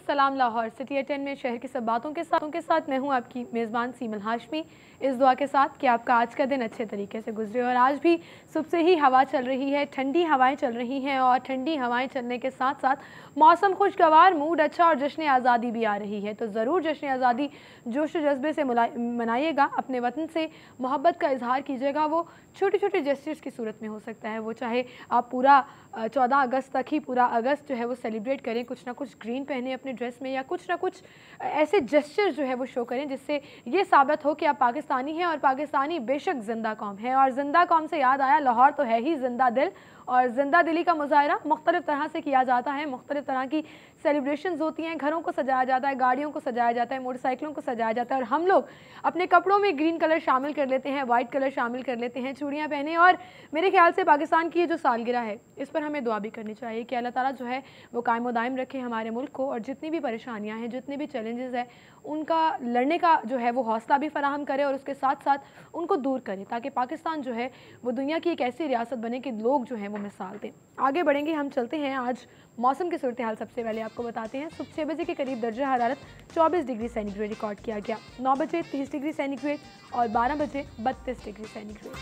सलाम लाहौर सिटी 10 में शहर की सब बातों के साथ मैं हूं आपकी मेज़बान सीमल हाशमी, इस दुआ के साथ कि आपका आज का दिन अच्छे तरीके से गुजरे। और आज भी सुबह से ही हवा चल रही है, ठंडी हवाएं चल रही हैं और ठंडी हवाएं चलने के साथ साथ मौसम खुशगवार, मूड अच्छा और जश्न आज़ादी भी आ रही है। तो ज़रूर जश्न आज़ादी जोश जज्बे से मनाइएगा, अपने वतन से मोहब्बत का इजहार कीजिएगा। वो छोटे छोटे जेस्चर्स की सूरत में हो सकता है, वो चाहे आप पूरा 14 अगस्त तक ही पूरा अगस्त जो है वो सेलिब्रेट करें, कुछ ना कुछ ग्रीन पहने अपने ड्रेस में या कुछ ना कुछ ऐसे जेस्चर जो है वो शो करें जिससे ये साबित हो कि आप पाकिस्तानी हैं और पाकिस्तानी बेशक जिंदा कौम है। और जिंदा कौम से याद आया, लाहौर तो है ही जिंदा दिल और ज़िंदा दिली का मुजाहरा मुख्तलिफ़ तरह से किया जाता है। मुख्तलिफ़ तरह की सेलिब्रेशंस होती हैं, घरों को सजाया जाता है, गाड़ियों को सजाया जाता है, मोटरसाइकिलों को सजाया जाता है और हम लोग अपने कपड़ों में ग्रीन कलर शामिल कर लेते हैं, वाइट कलर शामिल कर लेते हैं, चूड़ियाँ पहने। और मेरे ख्याल से पाकिस्तान की ये जो सालगिरह है इस पर हमें दुआ भी करनी चाहिए कि अल्लाह ताला जो है वो कायम व दायम रखे हमारे मुल्क को और जितनी भी परेशानियाँ हैं, जितने भी चैलेंजेस हैं, उनका लड़ने का जो है वो हौसला भी फराहम करे और उसके साथ साथ उनको दूर करे ताकि पाकिस्तान जो है वो दुनिया की एक ऐसी रियासत बने कि लोग जो हैं वो मिसाल दें। आगे बढ़ेंगे, हम चलते हैं आज मौसम की सूरत हाल सबसे पहले आपको बताते हैं। सुबह 6 बजे के करीब दर्जा हरारत 24 डिग्री सेंटीग्रेड रिकॉर्ड किया गया, 9 बजे 30 डिग्री सेंटीग्रेड और 12 बजे 32 डिग्री सेंटीग्रेड।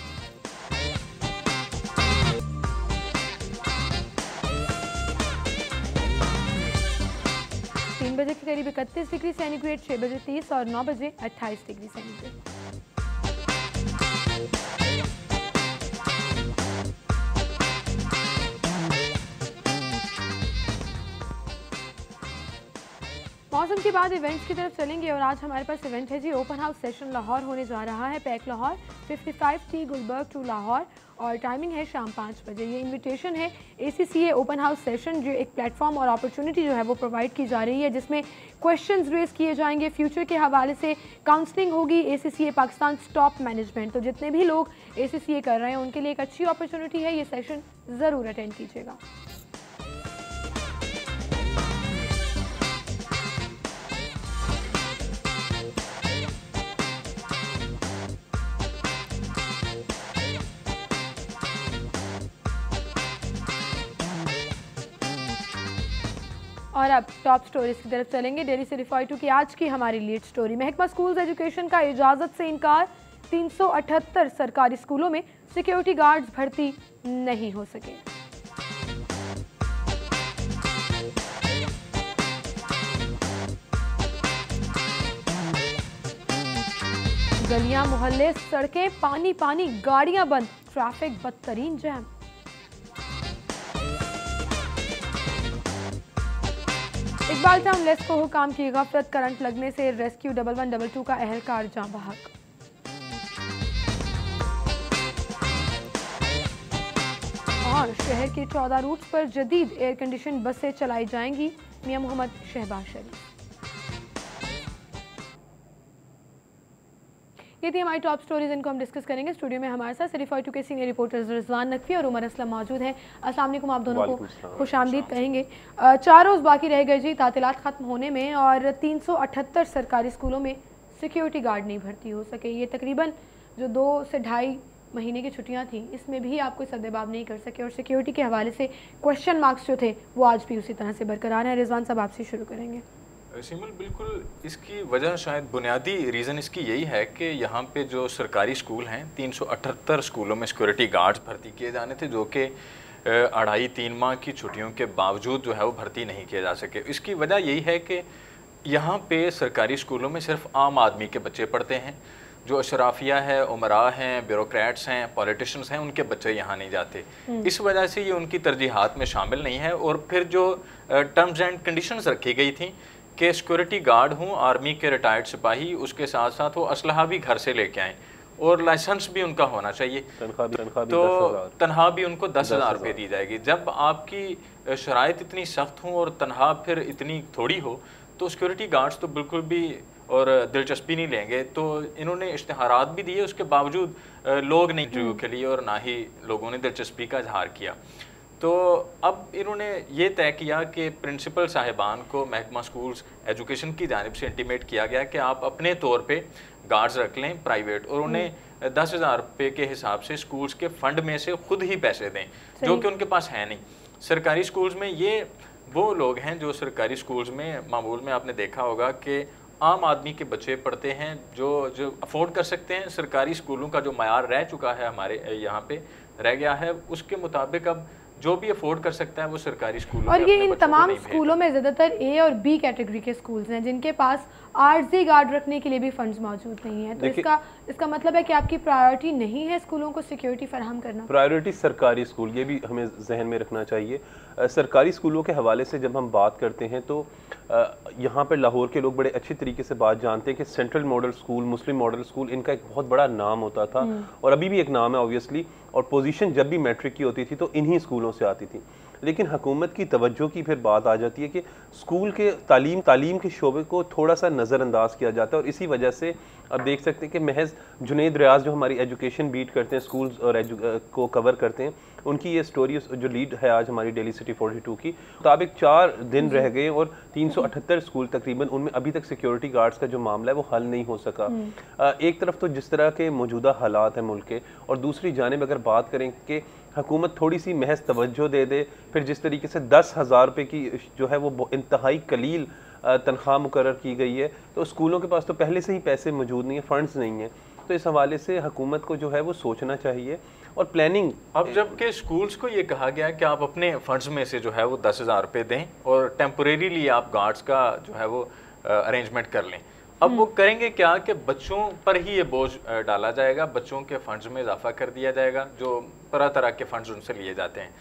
3 बजे के करीब 31 डिग्री सेंटीग्रेड, 6 बजे 30 और 9 बजे 28 डिग्री सेंटीग्रेड। मौसम के बाद इवेंट्स की तरफ चलेंगे और आज हमारे पास इवेंट है जी, ओपन हाउस सेशन लाहौर होने जा रहा है, पैक लाहौर 55T गुलबर्ग टू लाहौर और टाइमिंग है शाम 5 बजे। ये इनविटेशन है ACCA ओपन हाउस सेशन, जो एक प्लेटफॉर्म और अपॉर्चुनिटी जो है वो प्रोवाइड की जा रही है जिसमें क्वेश्चंस रेज किए जाएंगे, फ्यूचर के हवाले से काउंसलिंग होगी। ACCA पाकिस्तान टॉप मैनेजमेंट, तो जितने भी लोग ACCA कर रहे हैं उनके लिए एक अच्छी अपॉर्चुनिटी है, ये सेशन ज़रूर अटेंड कीजिएगा। और अब टॉप स्टोरीज की तरफ चलेंगे। डेली से रिफाई टू की आज की हमारी लीड स्टोरी, महकमा स्कूल्स एजुकेशन का इजाज़त से इनकार, 378 सरकारी स्कूलों में सिक्योरिटी गार्ड्स भर्ती नहीं हो सके। गलियां मोहल्ले सड़कें पानी पानी, गाड़ियां बंद, ट्रैफिक बदतरीन जैम। इकबाल टाउन लेस को हुकाम की गफलत, करंट लगने से रेस्क्यू 1122 का अहलकार जाँ बहक। और शहर के 14 रूट्स पर जदीद एयर कंडीशन बसें चलाई जाएंगी, मियां मोहम्मद शहबाज शरीफ। ये थी हमारी टॉप स्टोरीज, इनको हम डिस्कस करेंगे। स्टूडियो में हमारे साथ सिटी 42 के सीनियर रिपोर्टर्स रिजवान नकवी और उमर असलम मौजूद हैं। अस्सलाम वालेकुम, आप दोनों को खुशामदीद कहेंगे। 4 रोज़ बाकी रह गए जी तातीलात ख़त्म होने में और 378 सरकारी स्कूलों में सिक्योरिटी गार्ड नहीं भर्ती हो सके। ये तकरीबन जो 2 से ढाई महीने की छुट्टियां थी, इसमें भी आप कोई सद्देबाब नहीं कर सके और सिक्योरिटी के हवाले से क्वेश्चन मार्क्स जो थे वो आज भी उसी तरह से बरकरार हैं। रिजवान साहब, आपसे शुरू करेंगे। सिमल, बिल्कुल इसकी वजह शायद बुनियादी रीज़न इसकी यही है कि यहाँ पे जो सरकारी स्कूल हैं 378 स्कूलों में सिक्योरिटी गार्ड्स भर्ती किए जाने थे जो कि 2.5-3 माह की छुट्टियों के बावजूद जो है वो भर्ती नहीं किए जा सके। इसकी वजह यही है कि यहाँ पे सरकारी स्कूलों में सिर्फ आम आदमी के बच्चे पढ़ते हैं, जो अशराफिया है, उमरा हैं, ब्यूरोक्रेट्स हैं, पॉलिटिशियंस हैं, उनके बच्चे यहाँ नहीं जाते। इस वजह से ये उनकी तरजीहात में शामिल नहीं है। और फिर जो टर्म्स एंड कंडीशंस रखी गई थी कि सिक्योरिटी गार्ड हूँ, आर्मी के रिटायर्ड सिपाही, उसके साथ साथ वो असलहा भी घर से लेके आएँ और लाइसेंस भी उनका होना चाहिए, तो तनख्वाह भी उनको 10,000 रुपये दी जाएगी। जब आपकी शराइत इतनी सख्त हों और तनख्वाह फिर इतनी थोड़ी हो तो सिक्योरिटी गार्ड्स तो बिल्कुल भी और दिलचस्पी नहीं लेंगे। तो इन्होंने इश्तिहारात भी दिए, उसके बावजूद लोग नहीं इंटरव्यू के लिए और ना ही लोगों ने दिलचस्पी का इजहार किया। तो अब इन्होंने ये तय किया कि प्रिंसिपल साहिबान को महकमा स्कूल्स एजुकेशन की जानिब से इंटीमेट किया गया कि आप अपने तौर पे गार्ड्स रख लें प्राइवेट और उन्हें 10,000 रुपये के हिसाब से स्कूल्स के फंड में से खुद ही पैसे दें, जो कि उनके पास है नहीं। सरकारी स्कूल्स में ये वो लोग हैं जो सरकारी स्कूल्स में मामूल में आपने देखा होगा कि आम आदमी के बच्चे पढ़ते हैं, जो अफोर्ड कर सकते हैं। सरकारी स्कूलों का जो मयार रह चुका है हमारे यहाँ पे रह गया है, उसके मुताबिक अब जो भी अफोर्ड कर सकता है वो सरकारी स्कूलों और ये इन तमाम स्कूलों में ज़्यादातर ए और बी कैटेगरी के स्कूल्स हैं जिनके पास आरजी गार्ड रखने के लिए भी फंड्स मौजूद नहीं है। तो इसका मतलब है कि आपकी प्रायोरिटी नहीं है स्कूलों को सिक्योरिटी फराहम करना। प्रायोरिटी सरकारी स्कूल, ये भी हमें जहन में रखना चाहिए। सरकारी स्कूलों के हवाले से जब हम बात करते हैं तो यहाँ पर लाहौर के लोग बड़े अच्छी तरीके से बात जानते हैं कि सेंट्रल मॉडल स्कूल, मुस्लिम मॉडल स्कूल, इनका एक बहुत बड़ा नाम होता था और अभी भी एक नाम है ऑब्वियसली। और पोजीशन जब भी मैट्रिक की होती थी तो इन्हीं स्कूलों से आती थी। लेकिन हुकूमत की तवज्जो की फिर बात आ जाती है कि स्कूल के तालीम के शोबे को थोड़ा सा नज़रअंदाज किया जाता है। और इसी वजह से अब देख सकते हैं कि महज जुनैद रियाज जो हमारी एजुकेशन बीट करते हैं, स्कूल्स और को कवर करते हैं, उनकी ये स्टोरी जो लीड है आज हमारी डेली सिटी 42 की मुताबिक 4 दिन रह गए और 378 स्कूल तकरीबन, उनमें अभी तक सिक्योरिटी गार्ड्स का जो मामला है वो हल नहीं हो सका। एक तरफ तो जिस तरह के मौजूदा हालात हैं मुल्क के, और दूसरी जानिब अगर बात करें कि हुकूमत थोड़ी सी महज तवज्जो दे दे, फिर जिस तरीके से 10,000 रुपये की जो है वो इंतहाई कलील तनख्वाह मुकर्रर की गई है, तो स्कूलों के पास तो पहले से ही पैसे मौजूद नहीं है, फंड्स नहीं है। तो इस हवाले से हुकूमत को जो है वो सोचना चाहिए और प्लानिंग। अब जबकि स्कूल्स को ये कहा गया कि आप अपने फंड्स में से जो है वो 10,000 रुपये दें और टेम्परेरीली आप गार्ड्स का जो है वो अरेंजमेंट कर लें। अब वो करेंगे क्या कि बच्चों पर ही ये बोझ डाला जाएगा, बच्चों के फंड्स में इजाफा कर दिया जाएगा, जो तरह तरह के फंड्स उनसे लिए जाते हैं,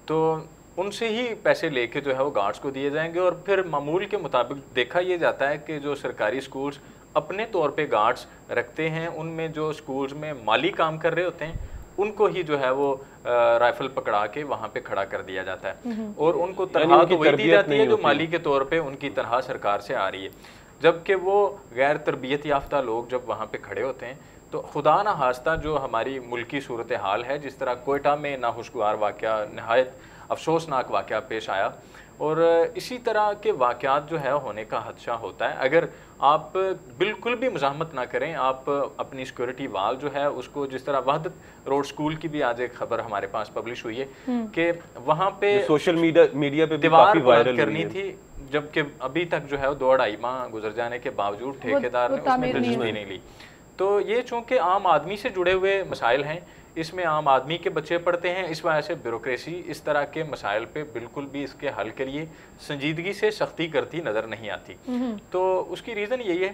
तो उनसे ही पैसे लेके जो है वो गार्ड्स को दिए जाएंगे। और फिर मामूल के मुताबिक देखा ये जाता है कि जो सरकारी स्कूल्स अपने तौर पे गार्ड्स रखते हैं, उनमें जो स्कूल्स में माली काम कर रहे होते हैं उनको ही जो है वो राइफल पकड़ा के वहाँ पे खड़ा कर दिया जाता है और उनको तनख्वाह तो वही दी जाती है जो माली के तौर पे उनकी तनख्वाह सरकार से आ रही है। जबकि वो गैर तरबियत याफ्ता लोग जब वहाँ पे खड़े होते हैं तो खुदा ना हास्ता जो हमारी मुल्की सूरत हाल है, जिस तरह कोयटा में नाखुशगवार वाक़या, नहायत अफसोसनाक वाक़या पेश आया, और इसी तरह के वाक़यात जो है होने का खदशा होता है। अगर आप बिल्कुल भी मज़ाहमत ना करें, आप अपनी सिक्योरिटी वाल जो है उसको, जिस तरह वहदत रोड स्कूल की भी आज एक खबर हमारे पास पब्लिश हुई है कि वहाँ पे सोशल मीडिया पे दीवार वायरल करनी थी, जबकि अभी तक जो है 2-2.5 माह गुजर जाने के बावजूद ठेकेदार ने उसमें रजिस्ट्री नहीं ली। तो ये चूँकि आम आदमी से जुड़े हुए मसाइल हैं, इसमें आम आदमी के बच्चे पढ़ते हैं, इस वजह से ब्यूरोक्रेसी इस तरह के मसाइल पे बिल्कुल भी इसके हल के लिए संजीदगी से सख्ती करती नज़र नहीं आती। तो उसकी रीज़न यही है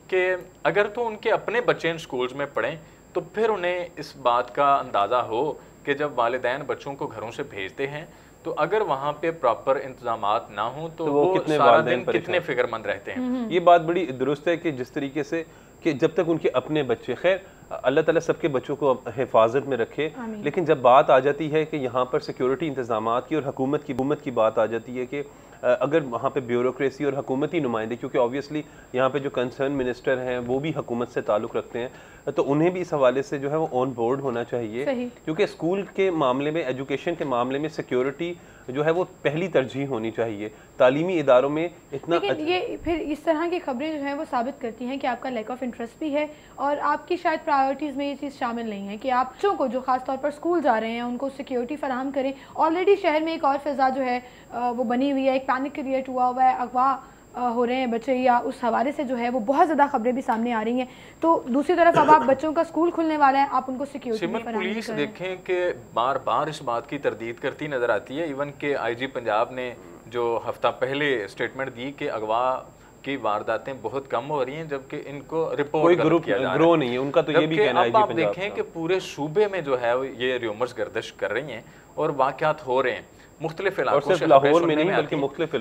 कि अगर तो उनके अपने बच्चे इन स्कूल्स में पढ़ें तो फिर उन्हें इस बात का अंदाज़ा हो कि जब वालिदैन बच्चों को घरों से भेजते हैं तो अगर वहाँ पे प्रॉपर इंतजामात ना हो तो वो सारा दिन कितने फिक्रमंद रहते हैं। ये बात बड़ी दुरुस्त है कि जिस तरीके से कि जब तक उनके अपने बच्चे, खैर अल्लाह ताला सबके बच्चों को हिफाजत में रखे, लेकिन जब बात आ जाती है कि यहाँ पर सिक्योरिटी इंतजामात की और हुकूमत की बात आ जाती है कि अगर वहाँ पे ब्यूरोक्रेसी और हुकूमती नुमाइंदे, क्योंकि ऑब्वियसली यहाँ पे जो कंसर्न मिनिस्टर हैं वो भी हुकूमत से ताल्लुक़ रखते हैं, तो उन्हें भी इस हवाले से जो है वो ऑन बोर्ड होना चाहिए, क्योंकि स्कूल के मामले में, एजुकेशन के मामले में सिक्योरिटी जो है वो पहली तरजीह होनी चाहिए। तालीमी इदारों में इतना ये फिर इस तरह की खबरें जो हैं वो साबित करती हैं कि आपका लैक ऑफ इंटरेस्ट भी है और आपकी शायद प्रायोरिटीज़ में ये चीज़ शामिल नहीं है कि आप बच्चों को जो ख़ास तौर पर स्कूल जा रहे हैं उनको सिक्योरिटी फराहम करें। ऑलरेडी शहर में एक और फ़िज़ा जो है वो बनी हुई है, एक पैनिक क्रिएट हुआ हुआ है, अगवा हो रहे हैं बच्चे, या उस हवाले से जो है वो बहुत ज़्यादा खबरें भी सामने आ रही हैं। तो दूसरी तरफ अब आप बच्चों का स्कूल खुलने वाला है, आप उनको सिक्योरिटी पुलिस देखें कि बार बार इस बात की तरदीद करती नज़र आती है। इवन के IG पंजाब ने जो हफ्ता पहले स्टेटमेंट दी कि अगवा की वारदातें बहुत कम हो रही हैं, जबकि इनको रिपोर्ट किया जा रहा है, नहीं है उनका, तो ये भी कहना है। अब आप देखें कि पूरे सूबे में जो है ये र्यूमर्स गर्दिश कर रही हैं और वाक़यात हो रहे हैं मुख्तलिफ इलाकों से, लाहौर में नहीं बल्कि मुख्तलिफ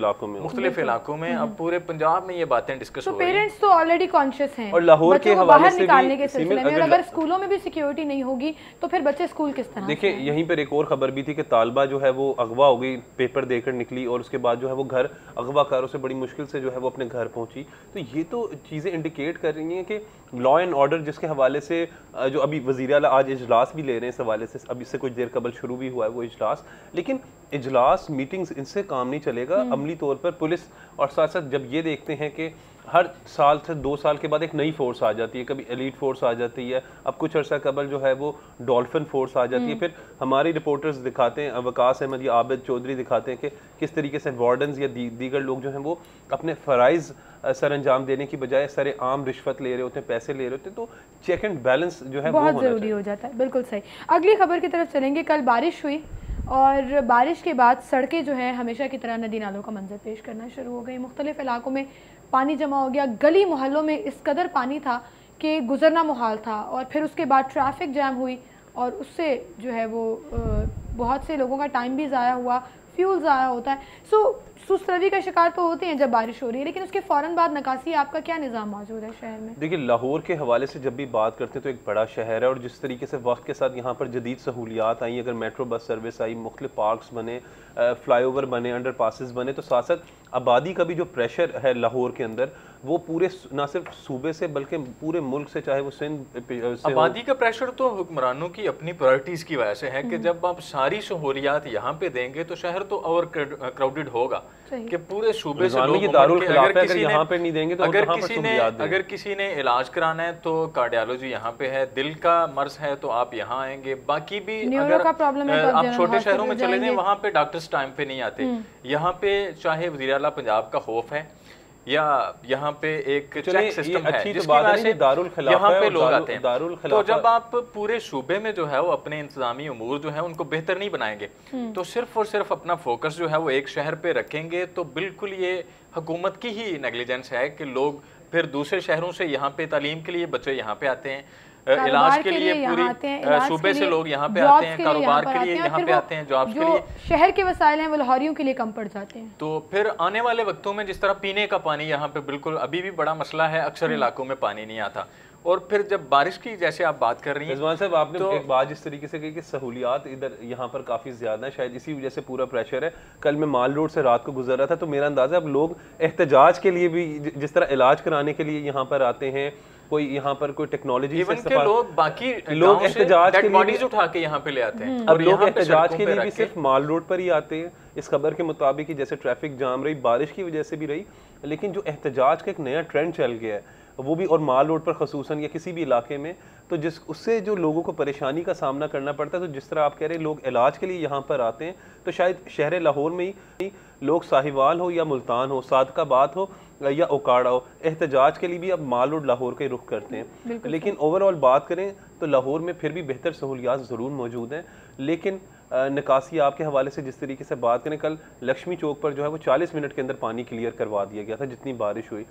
इलाकों में अब पूरे पंजाब में ये बातें डिस्कस हो रही हैं। पेरेंट्स तो ऑलरेडी कॉन्शियस हैं और लाहौर के हवाले से निकालने के सिलसिले में, अगर स्कूलों में भी सिक्योरिटी नहीं होगी तो फिर बच्चे स्कूल किस तरह। देखिए यहीं पर एक और खबर भी थी कि तालबा जो है वो अगवा हो गई, पेपर देकर निकली और उसके बाद जो है वो घर अगवाकारों से बड़ी मुश्किल से जो है वो अपने घर पहुंची। तो ये तो चीज़ें इंडिकेट कर रही हैं कि लॉ एंड ऑर्डर, जिसके हवाले से जो अभी वज़ीर आला आज इजलास भी ले रहे हैं, इस हवाले से अभी से कुछ देर कबल शुरू भी हुआ है वो इजलास, लेकिन इजलास मीटिंग्स इनसे काम नहीं चलेगा। अमली तौर पर पुलिस और साथ साथ जब ये देखते हैं कि हर साल से 2 साल के बाद एक नई फोर्स आ जाती है, कभी एलीट फोर्स आ जाती है, अब कुछ अर्सा कबल जो है वो डॉल्फिन फोर्स आ जाती है, फिर हमारी रिपोर्टर्स दिखाते हैं, वकास अहमद या आबिद चौधरी दिखाते हैं कि किस तरीके से वार्डन्स या दीगर लोग जो हैं वो अपने फ़राइज़ सर अंजाम देने की बजाय सरे आम रिश्वत ले रहे होते हैं, पैसे ले रहे होते हैं। तो चेक एंड बैलेंस जो है बहुत ज़रूरी हो जाता है। बिल्कुल सही। अगली खबर की तरफ चलेंगे। कल बारिश हुई और बारिश के बाद सड़कें जो है हमेशा की तरह नदी नालों का मंजर पेश करना शुरू हो गई। मुख्तलिफ इलाकों में पानी जमा हो गया, गली मोहल्लों में इस कदर पानी था कि गुजरना मुहाल था। और फिर उसके बाद ट्रैफिक जैम हुई और उससे जो है वो बहुत से लोगों का टाइम भी ज़ाया हुआ, फ्यूल ज़ाया होता है। सुस्त रवि का शिकार तो होते हैं जब बारिश हो रही है, लेकिन उसके फ़ौरन बाद नकासी आपका क्या निज़ाम मौजूद है शहर में? देखिए, लाहौर के हवाले से जब भी बात करते हैं तो एक बड़ा शहर है और जिस तरीके से वक्त के साथ यहाँ पर जदीद सहूलियात आई, अगर मेट्रो बस सर्विस आई, मुख्तलिफ पार्क्स बने, फ्लाईओवर बने, अंडर पासिस बने, तो साथ साथ आबादी का भी जो प्रेशर है लाहौर के अंदर वो पूरे ना सिर्फ सूबे से बल्कि पूरे मुल्क से, चाहे वो सिंध से आबादी का प्रेशर तो हुक्मरानों की अपनी प्रायोरिटीज की वजह से है कि जब आप सारी सहूलियात यहाँ पे देंगे तो शहर तो ओवर क्राउडेड होगा कि पूरे सूबे से लोग अगर किसी ने इलाज कराना है तो कार्डियोलॉजी यहाँ पे है, दिल का मर्ज है तो आप यहाँ आएंगे, बाकी भी अगर आप छोटे शहरों में चले जाएं वहाँ पे डॉक्टर्स टाइम पे नहीं आते। यहाँ पे चाहे वज़ीर आला पंजाब का खौफ है या यहाँ पे एक चेक सिस्टम है जिसकी वजह से यहाँ पे लोग आते हैं। तो जब आप पूरे सूबे में जो है वो अपने इंतजामी उमूर जो है उनको बेहतर नहीं बनाएंगे तो सिर्फ और सिर्फ अपना फोकस जो है वो एक शहर पे रखेंगे तो बिल्कुल ये हुकूमत की ही नेग्लिजेंस है कि लोग फिर दूसरे शहरों से यहाँ पे तालीम के लिए बच्चे यहाँ पे आते हैं, इलाज के लिए पूरी सूबे से लोग यहाँ पे आते हैं, कारोबार के लिए यहाँ पे आते हैं, जॉब्स के लिए। शहर के वसाइल हैं वो लाहौरियों के लिए कम पड़ जाते हैं। तो फिर आने वाले वक्तों में जिस तरह पीने का पानी यहाँ पे बिल्कुल अभी भी बड़ा मसला है, अक्सर इलाकों में पानी नहीं आता। और फिर जब बारिश की जैसे आप बात कर रही हैं रिजवान साहब, आपने एक बात जिस तरीके से कही कि सहूलियात इधर यहाँ पर काफ़ी ज़्यादा है, शायद इसी वजह से पूरा प्रेशर है। कल मैं माल रोड से रात को गुजर रहा था तो मेरा अंदाज़ा अब लोग एहतजाज के लिए भी जिस तरह इलाज कराने के लिए यहाँ पर आते हैं, कोई यहाँ पर कोई टेक्नोलॉजी से लोग बाकी लोग एहतजाज के बॉडीज उठा के यहाँ पे ले आते हैं। अब लोग एहतजाज के लिए भी सिर्फ माल रोड पर ही आते हैं। इस खबर के मुताबिक जैसे ट्रैफिक जाम रही, बारिश की वजह से भी रही, लेकिन जो एहतजाज का एक नया ट्रेंड चल गया है वो भी, और माल रोड पर खसूसन या किसी भी इलाके में, तो जिस उससे जो लोगों को परेशानी का सामना करना पड़ता है। तो जिस तरह आप कह रहे हैं लोग इलाज के लिए यहाँ पर आते हैं, तो शायद शहर लाहौर में ही लोग साहिवाल हो या मुल्तान हो, सादकाबाद हो या ओकाड़ा हो, एहतजाज के लिए भी अब माल रोड लाहौर का रुख करते हैं। लेकिन ओवरऑल बात करें तो लाहौर में फिर भी बेहतर सहूलियात ज़रूर मौजूद हैं। लेकिन निकासी आपके हवाले से जिस तरीके से बात करें, कल लक्ष्मी चौक पर जो है वो 40 मिनट के अंदर पानी क्लियर करवा दिया गया था जितनी बारिश हुई,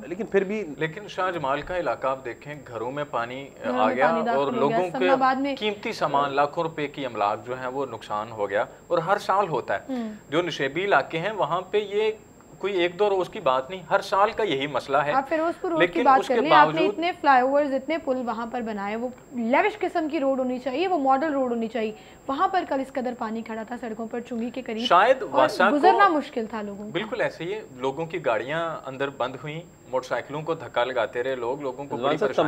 लेकिन फिर भी शाह जमाल का इलाका आप देखें, घरों में पानी आ गया और लोगों के कीमती सामान लाखों रुपए की अमलाक जो है वो नुकसान हो गया। और हर साल होता है, जो नशेबी इलाके हैं वहाँ पे ये कोई एक दो रोज की बात नहीं, हर साल का यही मसला है। आप फिरोजपुर रोड की बात कर लें, आपने इतने फ्लाईओवर्स, इतने पुल वहाँ पर बनाए, वो लेविश किस्म की रोड होनी चाहिए, वो मॉडल रोड होनी चाहिए। वहाँ पर कल इस कदर पानी खड़ा था सड़कों पर, चुंगी के करीब, शायद गुजरना मुश्किल था लोगों को। बिल्कुल ऐसे ही लोगों की गाड़ियाँ अंदर बंद हुई, मोटरसाइकिलों को धक्का लगाते रहे लोगों को बड़ी परेशानी।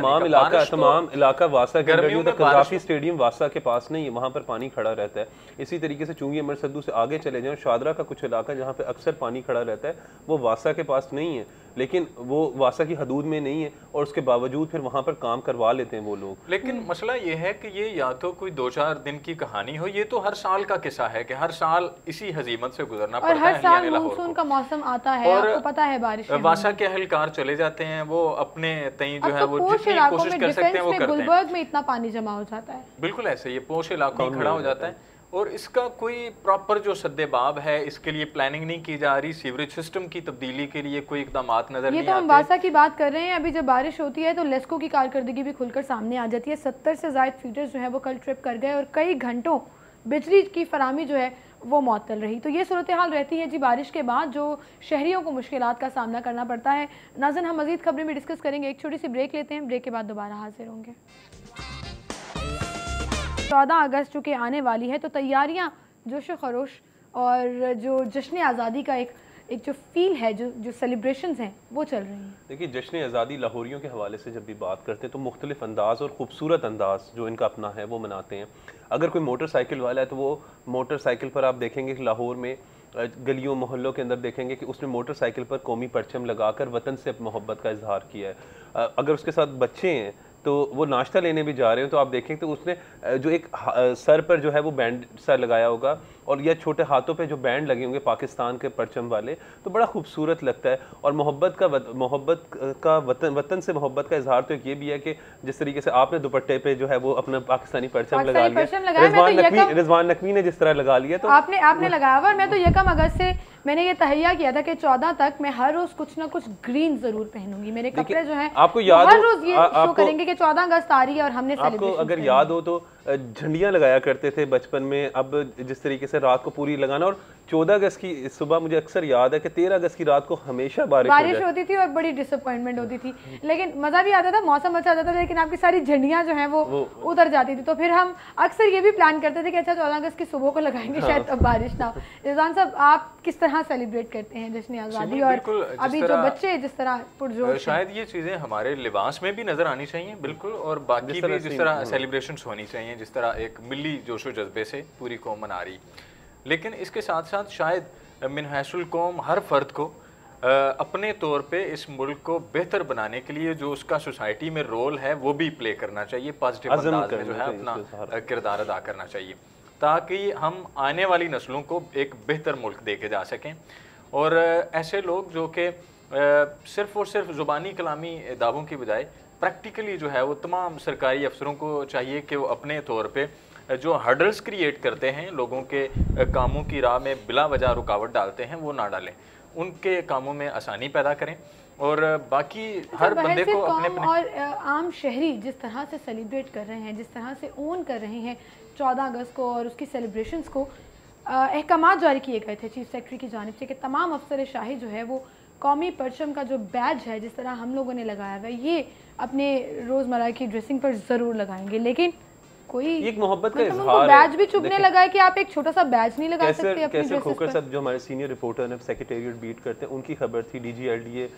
तमाम इलाका वासा के अंदर कज़ाफी स्टेडियम वासा के पास नहीं है, वहाँ पर पानी खड़ा रहता है। इसी तरीके से चुंगी अमर सद्दू से आगे चले जाएं, शादरा का कुछ इलाका जहाँ पे अक्सर पानी खड़ा रहता है वो वासा के पास नहीं है, लेकिन वो वासा की हदूद में नहीं है और उसके बावजूद फिर वहाँ पर काम करवा लेते हैं वो लोग। लेकिन मसला ये है कि ये या तो कोई 2-4 दिन की कहानी हो, ये तो हर साल का किस्सा है कि हर साल इसी हजीमत से गुजरना पड़ता है। और हर साल मानसून का मौसम आता है, आपको पता है, बारिश। वासा के अहलकार चले जाते हैं, वो अपने तई जो है वो जितनी कोशिश कर सकते हैं वो करते हैं। गुलबर्ग में इतना पानी जमा हो जाता है, बिल्कुल ऐसे ये पोश इलाकों में खड़ा हो जाता है और इसका कोई प्रॉपर जो सद्देबाब है, इसके लिए प्लानिंग नहीं की जा रही। सीवरेज सिस्टम की तब्दीली के लिए कोई इकदाम नजर नहीं आते। ये तो हम वासा की बात कर रहे हैं। अभी जब बारिश होती है तो लेस्को की कारकर्दगी भी खुलकर सामने आ जाती है। 70 से ज़ायद फीडर्स जो है वो कल ट्रिप कर गए और कई घंटों बिजली की फराहमी जो है वो मअतल रही। तो ये सूरत हाल रहती है जी बारिश के बाद, जो शहरियों को मुश्किलात का सामना करना पड़ता है। नाज़रीन, हम मज़ीद खबरें भी डिस्कस करेंगे, एक छोटी सी ब्रेक लेते हैं, ब्रेक के बाद दोबारा हाजिर होंगे। 14 अगस्त चूँकि आने वाली है तो तैयारियाँ जोश खरोश और जो जश्न आज़ादी का एक एक जो फील है, जो सेलिब्रेशंस हैं वो चल रही हैं। देखिए, जश्न आज़ादी लाहौरियों के हवाले से जब भी बात करते हैं तो मुख्तलिफ अंदाज़ और ख़ूबसूरत अंदाज़ जो इनका अपना है वो मनाते हैं। अगर कोई मोटरसाइकिल वाला है तो वो मोटरसाइकिल पर आप देखेंगे कि लाहौर में गलियों मोहल्लों के अंदर देखेंगे कि उसने मोटरसाइकिल पर कौमी परचम लगाकर वतन से मोहब्बत का इजहार किया है। अगर उसके साथ बच्चे हैं तो वो नाश्ता लेने भी जा रहे हो तो आप देखें तो उसने जो एक सर पर जो है वो बैंड सा लगाया होगा और या छोटे हाथों पे जो बैंड लगे होंगे पाकिस्तान के परचम वाले, तो बड़ा खूबसूरत लगता है। और मोहब्बत का वतन से मोहब्बत का इजहार तो एक ये भी है कि जिस तरीके से आपने दुपट्टे पे जो है वो अपना पाकिस्तानी परचम लगा लिया, रिजवान नकवी ने जिस तरह लगा लिया, तो आपने लगाया हुआ। मैं तो 1 अगस्त से मैंने ये तहैया किया था कि 14 तक मैं हर रोज कुछ ना कुछ ग्रीन जरूर पहनूंगी। मेरे कपड़े जो हैं आपको याद हर रोज ये शो करेंगे कि 14 अगस्त आ रही है और हमने आपको अगर याद हो तो झंडियां लगाया करते थे बचपन में। अब जिस तरीके से रात को पूरी लगाना, और 14 अगस्त की सुबह मुझे अक्सर याद है कि 13 अगस्त की रात को हमेशा बारिश होती थी और बड़ी डिसअपॉइंटमेंट होती थी, लेकिन मजा भी आता था, मौसम अच्छा आता था, लेकिन आपकी सारी झंडियां जो हैं वो उतर जाती थी। तो फिर हम अक्सर ये भी प्लान करते थे कि अच्छा 14 अगस्त की सुबह को लगाएंगे, शायद तब बारिश ना हो। रिजवान साहब, आप किस तरह सेलिब्रेट करते हैं जश्न आज़ादी, और अभी जो बच्चे जिस तरह पुरजोर, शायद ये चीज़ें हमारे लिबास में भी नजर आनी चाहिए बिल्कुल, और बाकी भी जिस तरह सेलिब्रेशंस होनी चाहिए, जिस तरह एक मिली जोशो जज्बे से पूरी कौम मना रही। लेकिन इसके साथ साथ शायद मिनहासुल कौम हर फर्द को अपने तौर पे इस मुल्क को बेहतर बनाने के लिए जो उसका सोसाइटी में रोल है वो भी प्ले करना चाहिए, पॉजिटिव अंदाज में जो है अपना किरदार अदा करना चाहिए, ताकि हम आने वाली नस्लों को एक बेहतर मुल्क दे के जा सकें। और ऐसे लोग जो कि सिर्फ़ और सिर्फ ज़ुबानी कलामी दावों की बजाय प्रैक्टिकली जो है वो तमाम सरकारी अफसरों को चाहिए कि वो अपने तौर पे जो हर्डल्स क्रिएट करते हैं, लोगों के कामों की राह में बिला वजह रुकावट डालते हैं, वो ना डालें, उनके कामों में आसानी पैदा करें। और बाकी हर बंदे को अपने और आम शहरी जिस तरह से सेलिब्रेट कर रहे हैं, जिस तरह से ओन कर रहे हैं 14 अगस्त को और उसकी सेलिब्रेशंस को, अहकामात जारी किए गए थे चीफ सेक्रेटरी की जानिब से कि तमाम अफसर शाही जो है वो कौमी परचम का जो बैज है जिस तरह हम लोगों ने लगाया हुआ है ये अपने रोज़मर्रा की ड्रेसिंग पर ज़रूर लगाएंगे। लेकिन कोई एक मोहब्बत का इजहार बैज भी चुभने लगा है कि आप एक छोटा सा बैज नहीं लगा सकते अपनी कैसे खोकर साहब जो हमारे सीनियर रिपोर्टर ने सेक्रेटेरिएट बीट करते हैं, उनकी खबर थी DGLDA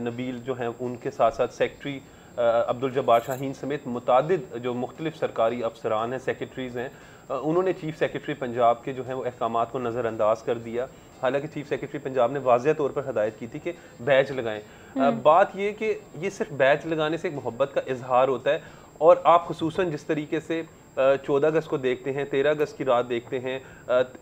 नबील जो हैं उनके साथ साथ सेक्रेटरी अब्दुल जब्बार शाहीन समेत मुतादिद जो मुख्तलिफ सरकारी अफसरान हैं, सेक्रेटरीज़ हैं, उन्होंने चीफ सेक्रेटरी पंजाब के जो हैं वो अहकामात को नज़रअंदाज कर दिया। हालांकि चीफ सेक्रेटरी पंजाब ने वाज़ेह तौर पर हदायत की थी कि बैच लगाएं। बात ये कि ये सिर्फ बैच लगाने से एक मोहब्बत का इजहार होता है, और आप खुसूसन जिस तरीके से 14 अगस्त को देखते हैं, 13 अगस्त की रात देखते हैं,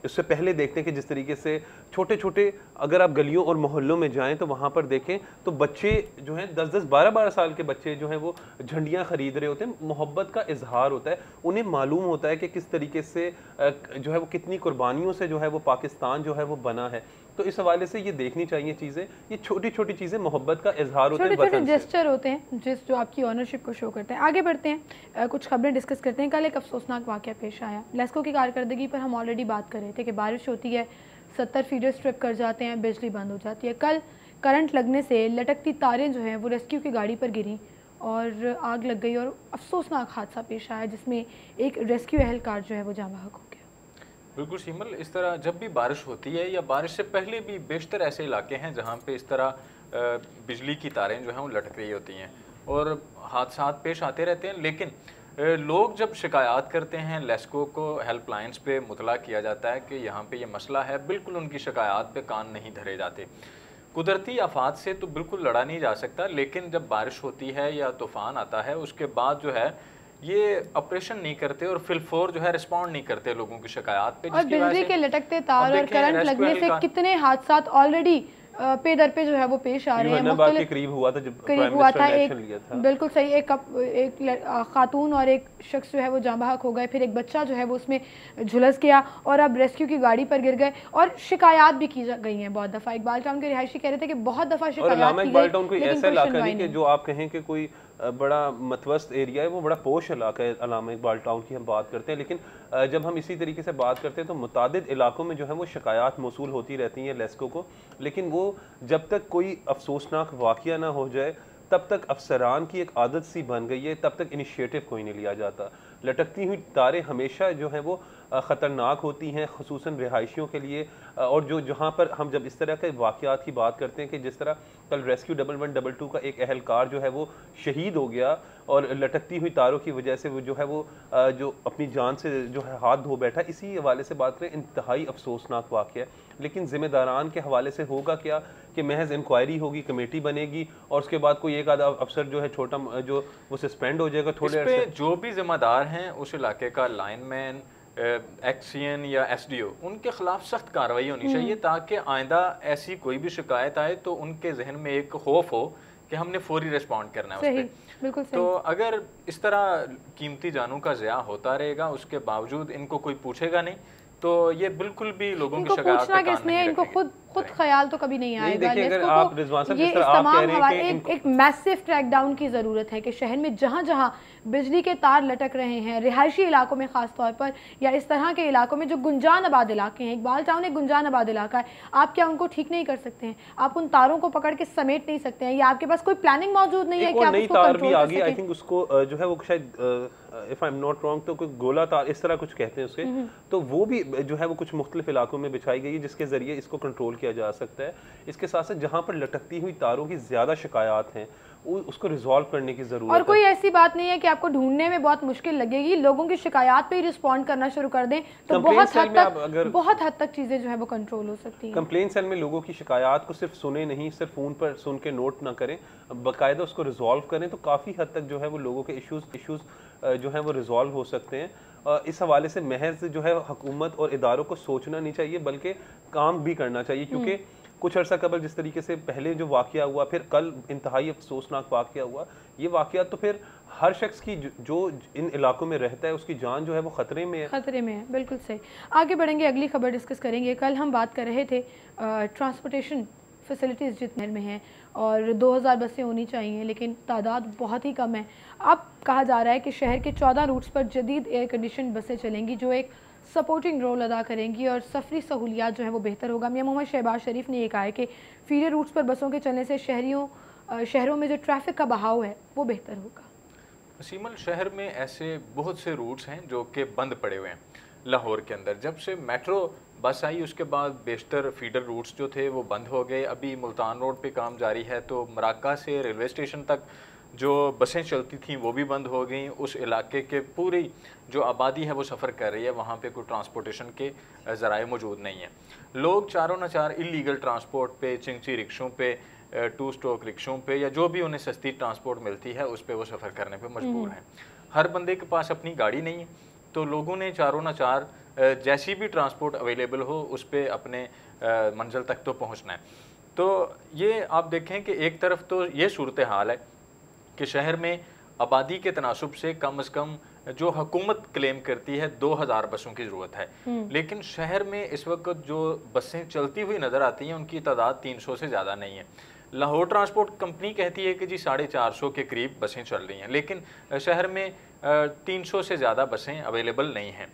इससे पहले देखते हैं कि जिस तरीके से छोटे छोटे अगर आप गलियों और मोहल्लों में जाएं तो वहाँ पर देखें तो बच्चे जो हैं 10-10, 12-12 साल के बच्चे जो हैं वो झंडियाँ ख़रीद रहे होते हैं। मोहब्बत का इजहार होता है, उन्हें मालूम होता है कि किस तरीके से जो है वो कितनी कुर्बानियों से जो है वो पाकिस्तान जो है वो बना है। तो इस हवाले से ये देखनी चाहिए चीज़ें, ये छोटी छोटी चीज़ें मोहब्बत का इजहार होते हैं, छोटे जेस्चर होते हैं जो आपकी ऑनरशिप को शो करते हैं। आगे बढ़ते हैं, कुछ खबरें डिस्कस करते हैं। कल एक अफसोसनाक वाक़या पेश आया, लेस्को की कारकर्दगी पर हम ऑलरेडी बात कर रहे थे कि बारिश होती है, 70 फीडर स्ट्रिप कर जाते हैं, बिजली बंद हो जाती है। कल करंट लगने से लटकती तारें जो हैं वो रेस्क्यू की गाड़ी पर गिरी और आग लग गई और अफसोसनाक हादसा पेश आया जिसमें एक रेस्क्यू एहलकार जो है वो जाँ बहक हो गया। बिल्कुल शीमल, इस तरह जब भी बारिश होती है या बारिश से पहले भी बेशतर ऐसे इलाके हैं जहाँ पे इस तरह बिजली की तारें जो हैं वो लटक रही होती हैं और हादसा पेश आते रहते हैं। लेकिन लोग जब शिकायत करते हैं, लेस्को को हेल्पलाइंस पे मुतला किया जाता है कि यहाँ पे ये मसला है, बिल्कुल उनकी शिकायत पे कान नहीं धरे जाते। कुदरती आफात से तो बिल्कुल लड़ा नहीं जा सकता, लेकिन जब बारिश होती है या तूफ़ान आता है उसके बाद जो है ये ऑपरेशन नहीं करते और फिलफोर जो है रिस्पॉन्ड नहीं करते लोगों की शिकायत पे। और बिजली के लटकते तार और करंट लगने से कितने हादसा ऑलरेडी पे दर पे जो है वो पेश आ रहे हैं। करीब हुआ था जब करीब हुआ था, एक बिल्कुल सही, एक खातून और एक शख्स जो है वो जाँ बहक हो गए, फिर एक बच्चा जो है वो उसमें झुलस गया और अब रेस्क्यू की गाड़ी पर गिर गए। और शिकायत भी की गई हैं बहुत दफ़ा। इकबाल टाउन के रिहायशी कह रहे थे कि बहुत दफ़ा शिकायत की गई, ऐसा इलाका नहीं कि जो आप कहें कि कोई बड़ा मतवस्त एरिया है, वो बड़ा पोश इलाका है। अलामा इकबाल टाउन की हम बात करते हैं, लेकिन जब हम इसी तरीके से बात करते हैं तो मुतादिद इलाकों में जो है वो शिकायत मौसूल होती रहती हैं लेस्को को, लेकिन वो जब तक कोई अफसोसनाक वाक़या ना हो जाए तब तक अफसरान की एक आदत सी बन गई है, तब तक इनिशिएटिव कोई नहीं लिया जाता। लटकती हुई तारें हमेशा जो हैं वो ख़तरनाक होती हैं, ख़ुसूसन रिहायशियों के लिए। और जहाँ पर हम जब इस तरह के वाक़यात की बात करते हैं कि जिस तरह कल रेस्क्यू 1112 का एक अहलकार जो है वो शहीद हो गया और लटकती हुई तारों की वजह से वो जो है वो जो अपनी जान से जो है हाथ धो बैठा, इसी हवाले से बात करें, इंतहाई अफसोसनाक वाक़या है। लेकिन ज़िम्मेदारान के हवाले से होगा क्या कि महज इंक्वायरी होगी, कमेटी बनेगी और उसके बाद कोई एक आधा अफसर जो है छोटा जो वो सस्पेंड हो जाएगा थोड़े अर्से। जो भी जिम्मेदार हैं उस इलाके का, लाइनमैन, एक्सीएन या एसडीओ, उनके खिलाफ सख्त कार्रवाई होनी चाहिए ताकि आइंदा ऐसी कोई भी शिकायत आए तो उनके जहन में एक खौफ हो कि हमने फौरी रिस्पॉन्ड करना है उस पर। बिल्कुल सही। तो अगर इस तरह कीमती जानों का ज़िया होता रहेगा, उसके बावजूद इनको कोई पूछेगा नहीं, तो ये बिल्कुल भी लोगों की शिकायत पूछना किसने, इनको खुद ख्याल तो कभी नहीं आएगा। अगर आप रिजवान साहब जिस तरह आप कह रहे हैं कि एक मैसिव क्रैकडाउन की ज़रूरत है कि शहर में जहाँ जहाँ बिजली के तार लटक रहे हैं, रिहायशी इलाकों में ख़ास तौर पर, या इस तरह के इलाकों में जो गुंजान आबाद इलाके हैं, इकबाल टाउन एक गुंजान आबाद इलाका है, आप क्या उनको ठीक नहीं कर सकते हैं? आप उन तारों को पकड़ के समेट नहीं सकते हैं, या आपके पास कोई प्लानिंग मौजूद नहीं है कि आप उसको कंट्रोल कर सकें? आई थिंक उसको जो है वो शायद if I am not wrong तो कोई गोला तार इस तरह कुछ कहते हैं उसके, तो वो भी जो है वो कुछ मुख्तलिफ इलाकों में बिछाई गई है जिसके जरिए इसको कंट्रोल किया जा सकता है। इसके साथ साथ जहाँ पर लटकती हुई तारों की ज्यादा शिकायत हैं उसको रिजॉल्व करने की जरूरत है। और कोई ऐसी बात नहीं है कि आपको ढूंढने में बहुत मुश्किल लगेगी, लोगों की शिकायत पे ही रिस्पॉन्ड करना शुरू कर दें तो बहुत हद तक चीजें जो है वो कंट्रोल हो सकती हैं। कंप्लेंट सेल में लोगों की शिकायत को सिर्फ सुने नहीं, सिर्फ फोन पर सुन के नोट ना करें, बाकायदा उसको रिजॉल्व करें तो काफी हद तक जो है वो लोगों के इश्यूज जो है वो रिजॉल्व हो सकते हैं। इस हवाले से महज जो है हुकूमत और इदारों को सोचना नहीं चाहिए बल्कि काम भी करना चाहिए, क्योंकि कुछ अर्सा कबल जिस तरीके से पहले जो वाकया हुआ, फिर कल इंतहाई अफसोसनाक वाकया हुआ, ये वाकया तो फिर हर शख्स की जो इन इलाकों में रहता है उसकी जान जो है वो खतरे में है। बिल्कुल सही। आगे बढ़ेंगे, अगली खबर डिस्कस करेंगे। कल हम बात कर रहे थे ट्रांसपोर्टेशन फैसिलिटीज़ जितने में हैं और 2000 बसें होनी चाहिए, लेकिन तादाद बहुत ही कम है। अब कहा जा रहा है कि शहर के 14 रूट्स पर जदीद एयर कंडीशन बसें चलेंगी जो एक सपोर्टिंग रोल अदा करेंगी और सफरी सहूलियात जो है वो बेहतर होगा। मियां मोहम्मद शहबाज शरीफ ने ये कहा है कि फीडर रूट्स पर बसों के चलने से शहरों में जो ट्रैफिक का बहाव है वो बेहतर होगा। सीमल, शहर में ऐसे बहुत से रूट्स हैं जो कि बंद पड़े हुए हैं। लाहौर के अंदर जब से मेट्रो बस आई उसके बाद बेशतर फीडर रूट्स जो थे वो बंद हो गए। अभी मुल्तान रोड पे काम जारी है, तो मराका से रेलवे स्टेशन तक जो बसें चलती थीं वो भी बंद हो गई। उस इलाके के पूरी जो आबादी है वो सफ़र कर रही है, वहाँ पे कोई ट्रांसपोर्टेशन के ज़राए मौजूद नहीं है। लोग चारों न चार इलीगल ट्रांसपोर्ट पे, चिंची रिक्शों पे, टू स्ट्रोक रिक्शों पे या जो भी उन्हें सस्ती ट्रांसपोर्ट मिलती है उस पर वो सफ़र करने पे मजबूर हैं। हर बंदे के पास अपनी गाड़ी नहीं है, तो लोगों ने चारों न चार जैसी भी ट्रांसपोर्ट अवेलेबल हो उस पर अपने मंजिल तक तो पहुँचना है। तो ये आप देखें कि एक तरफ तो ये सूरत हाल है कि शहर में आबादी के तनासुब से कम जो हुकूमत क्लेम करती है 2000 बसों की ज़रूरत है, लेकिन शहर में इस वक्त जो बसें चलती हुई नज़र आती हैं उनकी तादाद 300 से ज़्यादा नहीं है। लाहौर ट्रांसपोर्ट कंपनी कहती है कि जी 450 के करीब बसें चल रही हैं, लेकिन शहर में 300 से ज़्यादा बसें अवेलेबल नहीं हैं।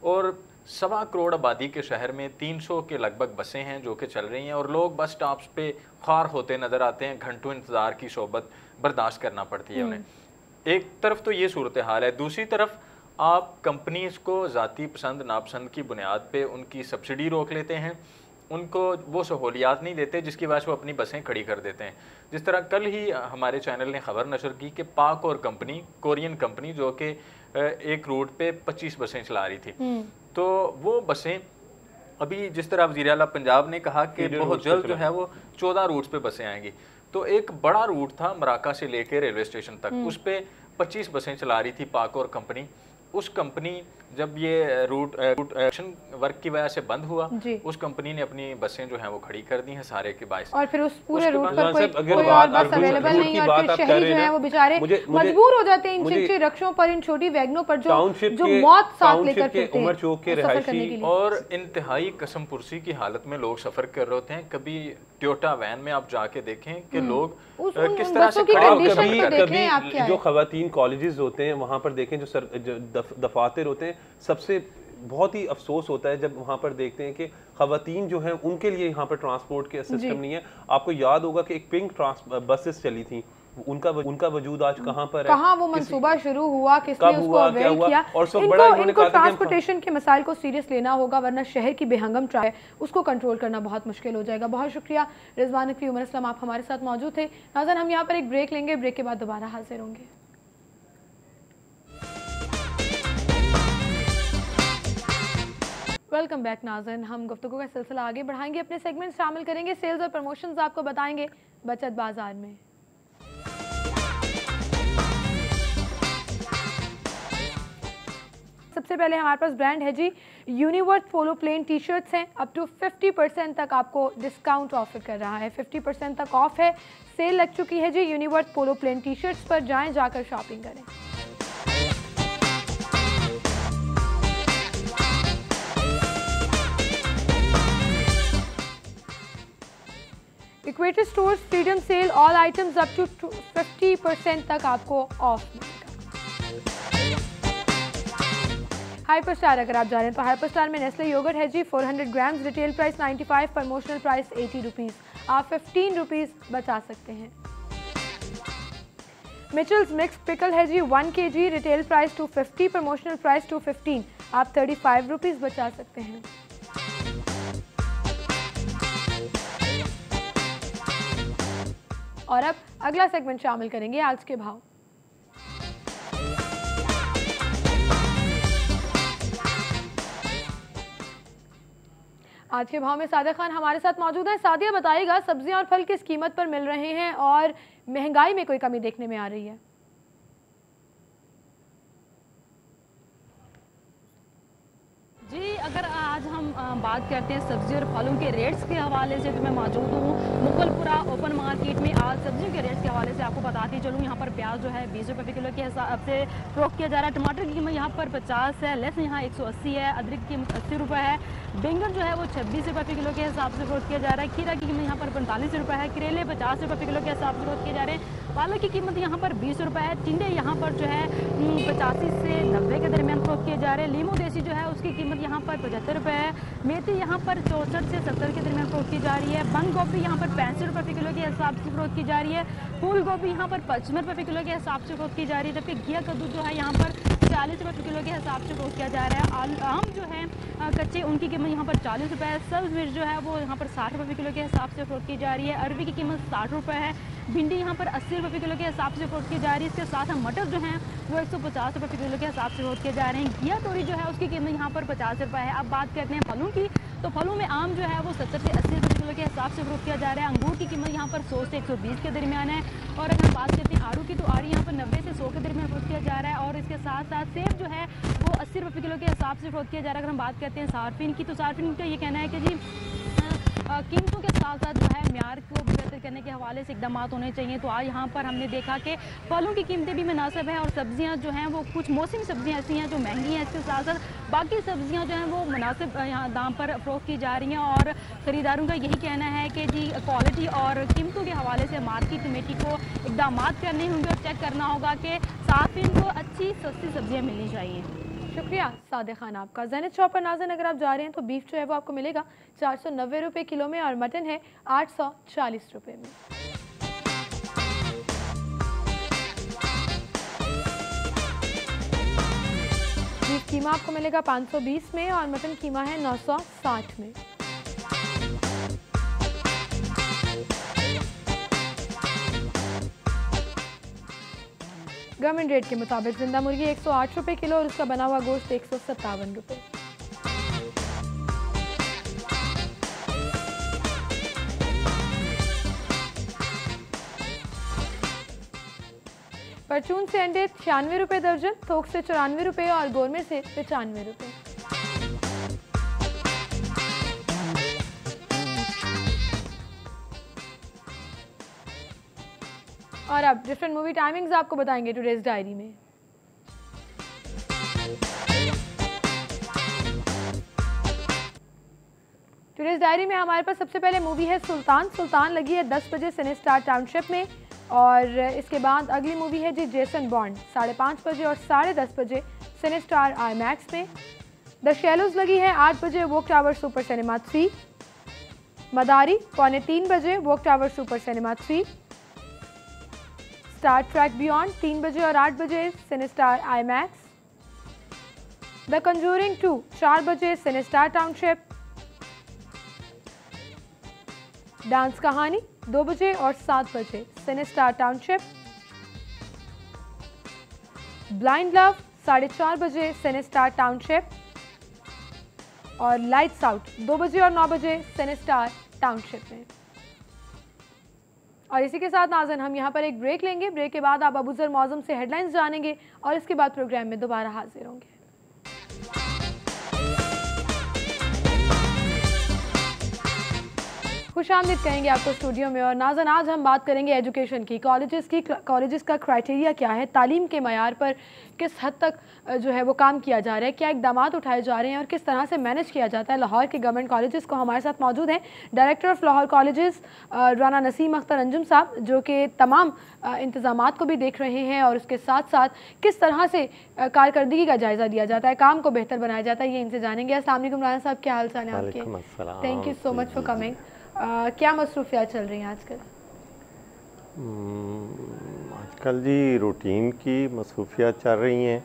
और 1.25 करोड़ आबादी के शहर में 300 के लगभग बसें हैं जो कि चल रही हैं, और लोग बस स्टॉप्स पे ख्वार होते नज़र आते हैं। घंटों इंतज़ार की सोबत बर्दाश्त करना पड़ती है उन्हें। एक तरफ तो ये सूरत हाल है, दूसरी तरफ आप कंपनीज को ज़ाती पसंद नापसंद की बुनियाद पे उनकी सब्सिडी रोक लेते हैं, उनको वो सहूलियात नहीं देते जिसकी वजह से वो अपनी बसें खड़ी कर देते हैं। जिस तरह कल ही हमारे चैनल ने खबर नशर की कि पाक और कंपनी, कोरियन कंपनी, जो कि एक रूट पे 25 बसें चला रही थी, तो वो बसें अभी जिस तरह वज़ीर आला पंजाब ने कहा कि बहुत जल्द जो है वो 14 रूट्स पे बसें आएंगी। तो एक बड़ा रूट था मराका से लेके रेलवे स्टेशन तक, उस पे 25 बसें चला रही थी पाक और कंपनी। उस कंपनी जब ये रूट एक्शन वर्क की वजह से बंद हुआ, उस कंपनी ने अपनी बसें जो हैं वो खड़ी कर दी हैं सारे के बायस, और फिर उस पूरे रूट पर कोई और बस अवेलेबल नहीं, और फिर शहरी जो हैं वो बेचारे मजबूर हो जाते हैं इन चिंची रिक्शों पर, इन छोटी वैगनों पर जो मौत साथ लेकर फिरते हैं, उमर चौक के रहायशी। और इंतहाई कसम पुरसी की हालत में लोग सफर कर रहे होते हैं। कभी टोयोटा वैन में आप जाके देखें कि लोग किस तरह से कभी जो खवातीन कॉलेजेस होते हैं वहाँ पर देखें, जो दफातर होते हैं, सबसे बहुत ही अफसोस होता है जब वहाँ पर देखते हैं कि खवातीन जो हैं उनके लिए यहाँ पर ट्रांसपोर्ट के सिस्टम नहीं है। आपको याद होगा कि एक पिंक बसेस चली थी उनका वजूद आज कहाँ पर है, कहाँ वो मंसूबा शुरू हुआ, किसने उसको अवेल किया। इनको ट्रांसपोर्टेशन के मसाइल को सीरियस लेना होगा, वरना शहर की बेहंगम ट्रैफिक उसको कंट्रोल करना बहुत मुश्किल हो जाएगा। बहुत शुक्रिया रिजवान नकवी, उमर असलम, आप हमारे साथ मौजूद थे। नाज़रीन, हम यहाँ पर एक ब्रेक लेंगे, ब्रेक के बाद दोबारा हाजिर होंगे। वेलकम बैक नाज़रीन, हम गुफ्तगू का सिलसिला आगे बढ़ाएंगे, अपने सेगमेंट शामिल करेंगे, सेल्स और प्रमोशंस आपको बताएंगे बचत बाजार में। सबसे पहले हमारे पास ब्रांड है जी Uniworth polo plain T shirts हैं, अप टू 50% तक आपको डिस्काउंट ऑफर कर रहा है। 50% तक ऑफ है, सेल लग चुकी है जी Uniworth polo plain T shirts पर। जाएं, जाकर शॉपिंग करें। Equator stores freedom sale, all items up to 50% तक आपको ऑफ मिलेगा। हाइपर स्टार अगर आप जा रहे हैं तो हाइपर स्टार में नेस्ले योगर्ट है जी 400 grams, retail price 95, promotional price 80 rupees, आप 15 रुपीज़ बचा सकते हैं। मिचल्स मिक्स पिकल है जी 1 kg, retail price 250, promotional price 215, आप 35 रुपीज़ बचा सकते हैं। और अब अगला सेगमेंट शामिल करेंगे आज के भाव। आज के भाव में सादिया खान हमारे साथ मौजूद है। सादिया, बताइएगा सब्जियां और फल किस कीमत पर मिल रहे हैं और महंगाई में कोई कमी देखने में आ रही है? जी, अगर आज हम बात करते हैं सब्जी और फलों के रेट्स के हवाले से, तो मैं मौजूद हूँ मुगलपुरा ओपन मार्केट में। आज सब्जियों के रेट्स के हवाले से आपको बताती चलूँ। यहाँ पर प्याज जो है 20 रुपये किलो के हिसाब से फरोख्त किया जा रहा है। टमाटर की कीमत यहाँ पर 50 है, लहसुन यहाँ 180 है, अदरक की कीमत 80 रुपये है, बैंगन जो है वो 26 रुपये किलो के हिसाब से फरोख्त किया जा रहा है। खीरा की कीमत यहाँ पर 45 रुपये है, करेले 50 रुपये किलो के हिसाब से फरोख्त किए जा रहे हैं। पालक की कीमत यहाँ पर 20 रुपये है, टिंडे यहाँ पर जो है 85 से 90 के दरमियान फरोख्त किए जा रहे हैं। लीमू देसी जो है उसकी कीमत यहाँ पर 75 रुपये है, मेथी यहाँ पर 64 से 70 के दरमियान फरोख्त की जा रही है। बंद गोभी यहाँ पर 65 रुपये किलो के हिसाब से फरोख्त की जा रही है। फूल गोभी यहाँ पर 55 रुपये किलो के हिसाब से फरोख्त की जा रही है, जबकि घिया कद्दू जो है यहाँ पर 40 रुपये किलो के हिसाब से फरोख्त किया जा रहा है। आम जो है कच्चे, उनकी कीमत यहाँ पर 40 रुपये है। सब्ज मिर्च जो है वो यहाँ पर 60 रुपये किलो के हिसाब से फरोख्त की जा रही है। अरबी की कीमत 60 रुपये है, भिंडी यहाँ पर 80 रुपये किलो के हिसाब से फरोख्त की जा रही है। इसके साथ मटर जो है वो 150 रुपये किलो के हिसाब से फरोख्त किए जा रहे हैं। घिया तोरी जो है उसकी कीमत यहाँ पर 50 रुपये है। अब बात करते हैं फलों की, तो फलों में आम जो है वो 70 से 80 रुपये किलो के हिसाब से फरोख्त किया जा रहा है। अंगूर की कीमत यहाँ पर 100 से 120 के दरमियान है। और अगर हम बात करते हैं आड़ू की, तो आड़ू यहाँ पर 90 से 100 के दरमियान फरोख्त किया जा रहा है। और इसके साथ साथ सेब जो है वो 80 रुपये किलो के हिसाब से फरोख्त किया जा रहा है। अगर हम बात करते हैं सार्फिन की, तो सार्फिन का ये कहना है कि जी कीमतों के साथ साथ जो है म्यार को बेहतर करने के हवाले से इकदाम होने चाहिए। तो आज यहाँ पर हमने देखा कि फलों की कीमतें भी मुनासिब है और सब्जियाँ जो हैं वो कुछ मौसमी सब्जियाँ ऐसी हैं जो महंगी हैं, इसके साथ साथ बाकी सब्जियाँ जो हैं वो मुनासिब यहाँ दाम पर फरोख्त की जा रही हैं। और ख़रीदारों का यही कहना है कि जी क्वालिटी और कीमतों के हवाले से मार्केट कमेटी को इकदाम करने होंगे और चेक करना होगा कि सार्फिन को अच्छी सस्ती सब्जियाँ मिलनी चाहिए। शुक्रिया सादिया खान आपका। ज़ैनत शॉप पर नाज़रीन अगर आप जा रहे हैं तो बीफ जो है वो आपको मिलेगा 490 रुपये किलो में और मटन है 840 रुपये में। बीफ कीमा आपको मिलेगा 520 में और मटन कीमा है 960 में। गवर्नमेंट रेट के मुताबिक जिंदा मुर्गी 108 रुपये किलो और उसका बना हुआ गोश्त 157 रुपये। परचून से अंडे 96 रुपये दर्जन, थोक से 94 रुपये और गोरमे से 95 रुपये। और अब डिफरेंट मूवी टाइमिंग्स आपको बताएंगे टुडेज डायरी में। टुडेज डायरी में हमारे पास सबसे पहले मूवी है सुल्तान। सुल्तान लगी है 10 बजे सिने स्टार टाउनशिप में और इसके बाद अगली मूवी है जी जेसन बॉन्ड 5:30 बजे और 10:30 बजे सिने स्टार IMAX में। द शैलोज लगी है 8 बजे वोक टावर सुपर सिनेमा 3। मदारी 2:45 बजे वोक tower super cinema 3। Star Trek Beyond 3 बजे और 8 बजे सिनेस्टार आईमैक्स, द कंजूरिंग 2 4 बजे सिनेस्टार टाउनशिप, डांस कहानी 2 बजे और 7 बजे सिनेस्टार टाउनशिप, ब्लाइंड लव 4:30 बजे सिनेस्टार टाउनशिप और लाइट्स आउट 2 बजे और 9 बजे सिनेस्टार टाउनशिप में। और इसी के साथ नाज़रीन हम यहाँ पर एक ब्रेक लेंगे। ब्रेक के बाद आप अबूजर मौज़म से हेडलाइंस जानेंगे और इसके बाद प्रोग्राम में दोबारा हाजिर होंगे। खुशामदीद कहेंगे आपको स्टूडियो में। और नाज़रीन आज हम बात करेंगे एजुकेशन की, कॉलेजेस का क्राइटेरिया क्या है, तालीम के मयार पर किस हद तक जो है वो काम किया जा रहा है, क्या इकदाम उठाए जा रहे हैं और किस तरह से मैनेज किया जाता है लाहौर के गवर्नमेंट कॉलेजेस को। हमारे साथ मौजूद हैं director of Lahore colleges Rana Naseem Akhtar Anjum साहब, जो कि तमाम इंतज़ामात को भी देख रहे हैं और उसके साथ साथ किस तरह से कारकर्दगी का जायज़ा लिया जाता है, काम को बेहतर बनाया जाता है, ये इनसे जानेंगे। अस्सलाम वालेकुम राना साहब, क्या हाल चाल है आपके? Thank you so much for coming. क्या मसरूफियात चल रही हैं आजकल? आजकल जी रूटीन की मसरूफियात चल रही हैं,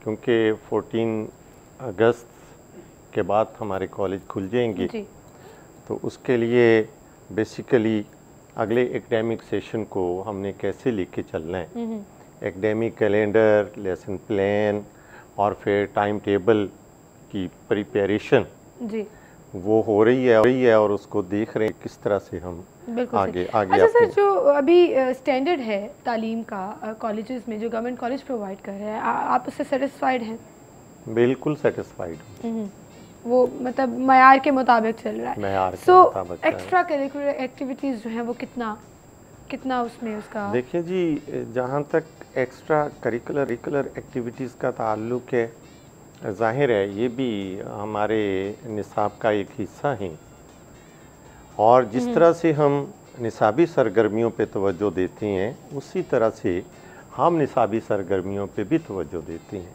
क्योंकि 14 अगस्त के बाद हमारे कॉलेज खुल जाएंगे जी। तो उसके लिए बेसिकली अगले एकेडमिक सेशन को हमने कैसे लेके चलना है, एकेडमिक कैलेंडर, लेसन प्लान और फिर टाइम टेबल की प्रिपरेशन जी वो हो रही है और उसको देख रहे हैं किस तरह से हम आगे अच्छा सर, जो अभी स्टैंडर्ड है तालीम का कॉलेजेस में, जो गवर्नमेंट कॉलेज प्रोवाइड कर रहे हैं, आप उससे सेटिस्फाइड हैं? बिल्कुल सेटिस्फाइड। वो मतलब मयार के मुताबिक चल रहा है? मयार के मुताबिक। एक्स्ट्रा करिकुलर एक्टिविटीज़ जो हैं वो कितना उसमें उसका? देखिए जी, जहाँ तक एक्स्ट्रा करिकुलर एक्टिविटीज़ का ताल्लुक है, ज़ाहिर है ये भी हमारे निसाब का एक हिस्सा है और जिस तरह से हम निसाबी सरगर्मियों पे तवज्जो देते हैं उसी तरह से हम निसाबी सरगर्मियों पे भी तवज्जो देते हैं।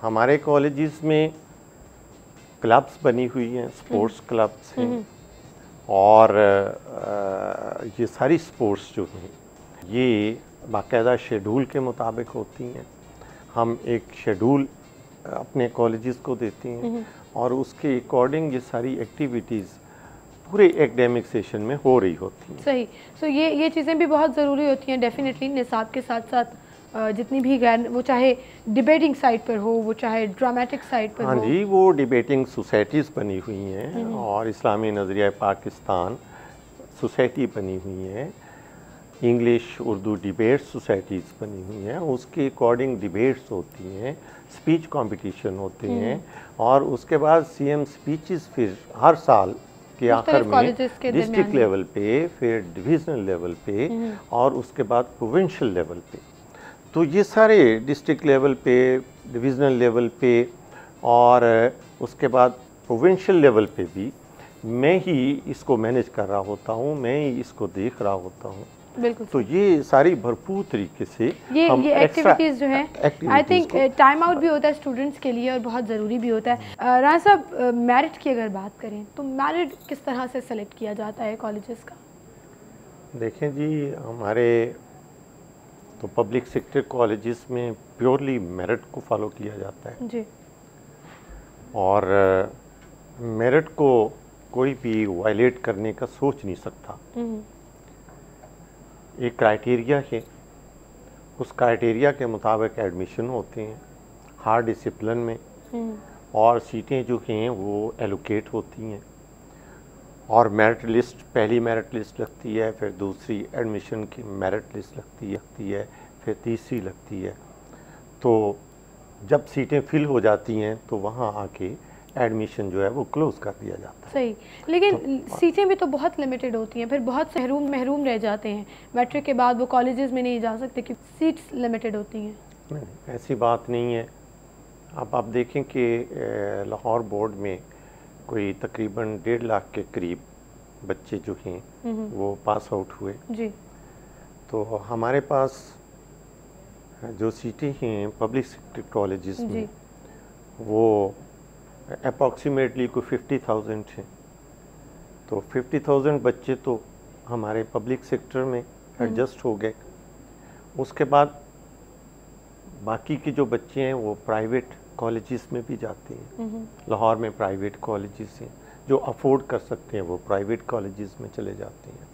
हमारे कॉलेजेस में क्लब्स बनी हुई हैं, स्पोर्ट्स क्लब्स हैं और ये सारी स्पोर्ट्स जो हैं ये बाकायदा शेड्यूल के मुताबिक होती हैं। हम एक शेड्यूल अपने कॉलेजेस को देती हैं और उसके अकॉर्डिंग ये सारी एक्टिविटीज़ पूरे एकेडमिक सेशन में हो रही होती हैं। सही। सो ये चीज़ें भी बहुत ज़रूरी होती हैं डेफिनेटली निसाब के साथ साथ, जितनी भी गैर, वो चाहे डिबेटिंग साइड पर हो, वो चाहे ड्रामेटिक साइड पर हो। हाँ जी, वो डिबेटिंग सोसाइटीज़ बनी हुई हैं और इस्लामी नज़रिया पाकिस्तान सोसाइटी बनी हुई है, इंग्लिश उर्दू डिबेट सोसाइटीज़ बनी हुई हैं, उसके अकॉर्डिंग डिबेट्स होती हैं, स्पीच कंपटीशन होते हैं और उसके बाद सीएम स्पीचेस फिर हर साल के आखिर में डिस्ट्रिक्ट लेवल पे, फिर डिविजनल लेवल पे और उसके बाद प्रोविंशियल लेवल पे। तो ये सारे डिस्ट्रिक्ट लेवल पे, डिविजनल लेवल पे और उसके बाद प्रोविंशियल लेवल पे भी मैं ही इसको मैनेज कर रहा होता हूँ, मैं ही इसको देख रहा होता हूँ। बिल्कुल। तो ये सारी भरपूर तरीके से ये एक्टिविटीज़ जो है, आई थिंक टाइम आउट भी होता है स्टूडेंट्स के लिए और बहुत ज़रूरी भी होता है। राना साहब, मेरिट की अगर बात करें तो मेरिट किस तरह से सेलेक्ट किया जाता है कॉलेजेस का? देखें जी, हमारे तो पब्लिक सेक्टर कॉलेजेस में प्योरली मेरिट को फॉलो किया जाता है जी। और मेरिट को कोई भी वायलेट करने का सोच नहीं सकता। एक क्राइटेरिया है, उस क्राइटेरिया के मुताबिक एडमिशन होते हैं हार्ड डिसिप्लिन में और सीटें जो हैं वो एलोकेट होती हैं और मेरिट लिस्ट, पहली मेरिट लिस्ट लगती है, फिर दूसरी एडमिशन की मेरिट लिस्ट लगती है, फिर तीसरी लगती है। तो जब सीटें फिल हो जाती हैं तो वहाँ आके एडमिशन जो है वो क्लोज कर दिया जाता है। सही, लेकिन सीटें भी तो बहुत लिमिटेड होती हैं, फिर बहुत से महरूम रह जाते हैं, मैट्रिक के बाद वो कॉलेजेस में नहीं जा सकते कि सीट्स लिमिटेड होती हैं। नहीं, ऐसी बात नहीं है। अब आप देखें कि लाहौर बोर्ड में कोई तकरीबन 1.5 लाख के करीब बच्चे जो हैं वो पास आउट हुए जी। तो हमारे पास जो सीटें हैं पब्लिक सेक्टर कॉलेजेस में वो अप्रॉक्सीमेटली कोई 50,000 हैं। तो 50,000 बच्चे तो हमारे पब्लिक सेक्टर में एडजस्ट हो गए उसके बाद बाकी के जो बच्चे हैं वो प्राइवेट कॉलेजेस में भी जाते हैं। लाहौर में प्राइवेट कॉलेजेस हैं, जो अफोर्ड कर सकते हैं वो प्राइवेट कॉलेजेस में चले जाते हैं।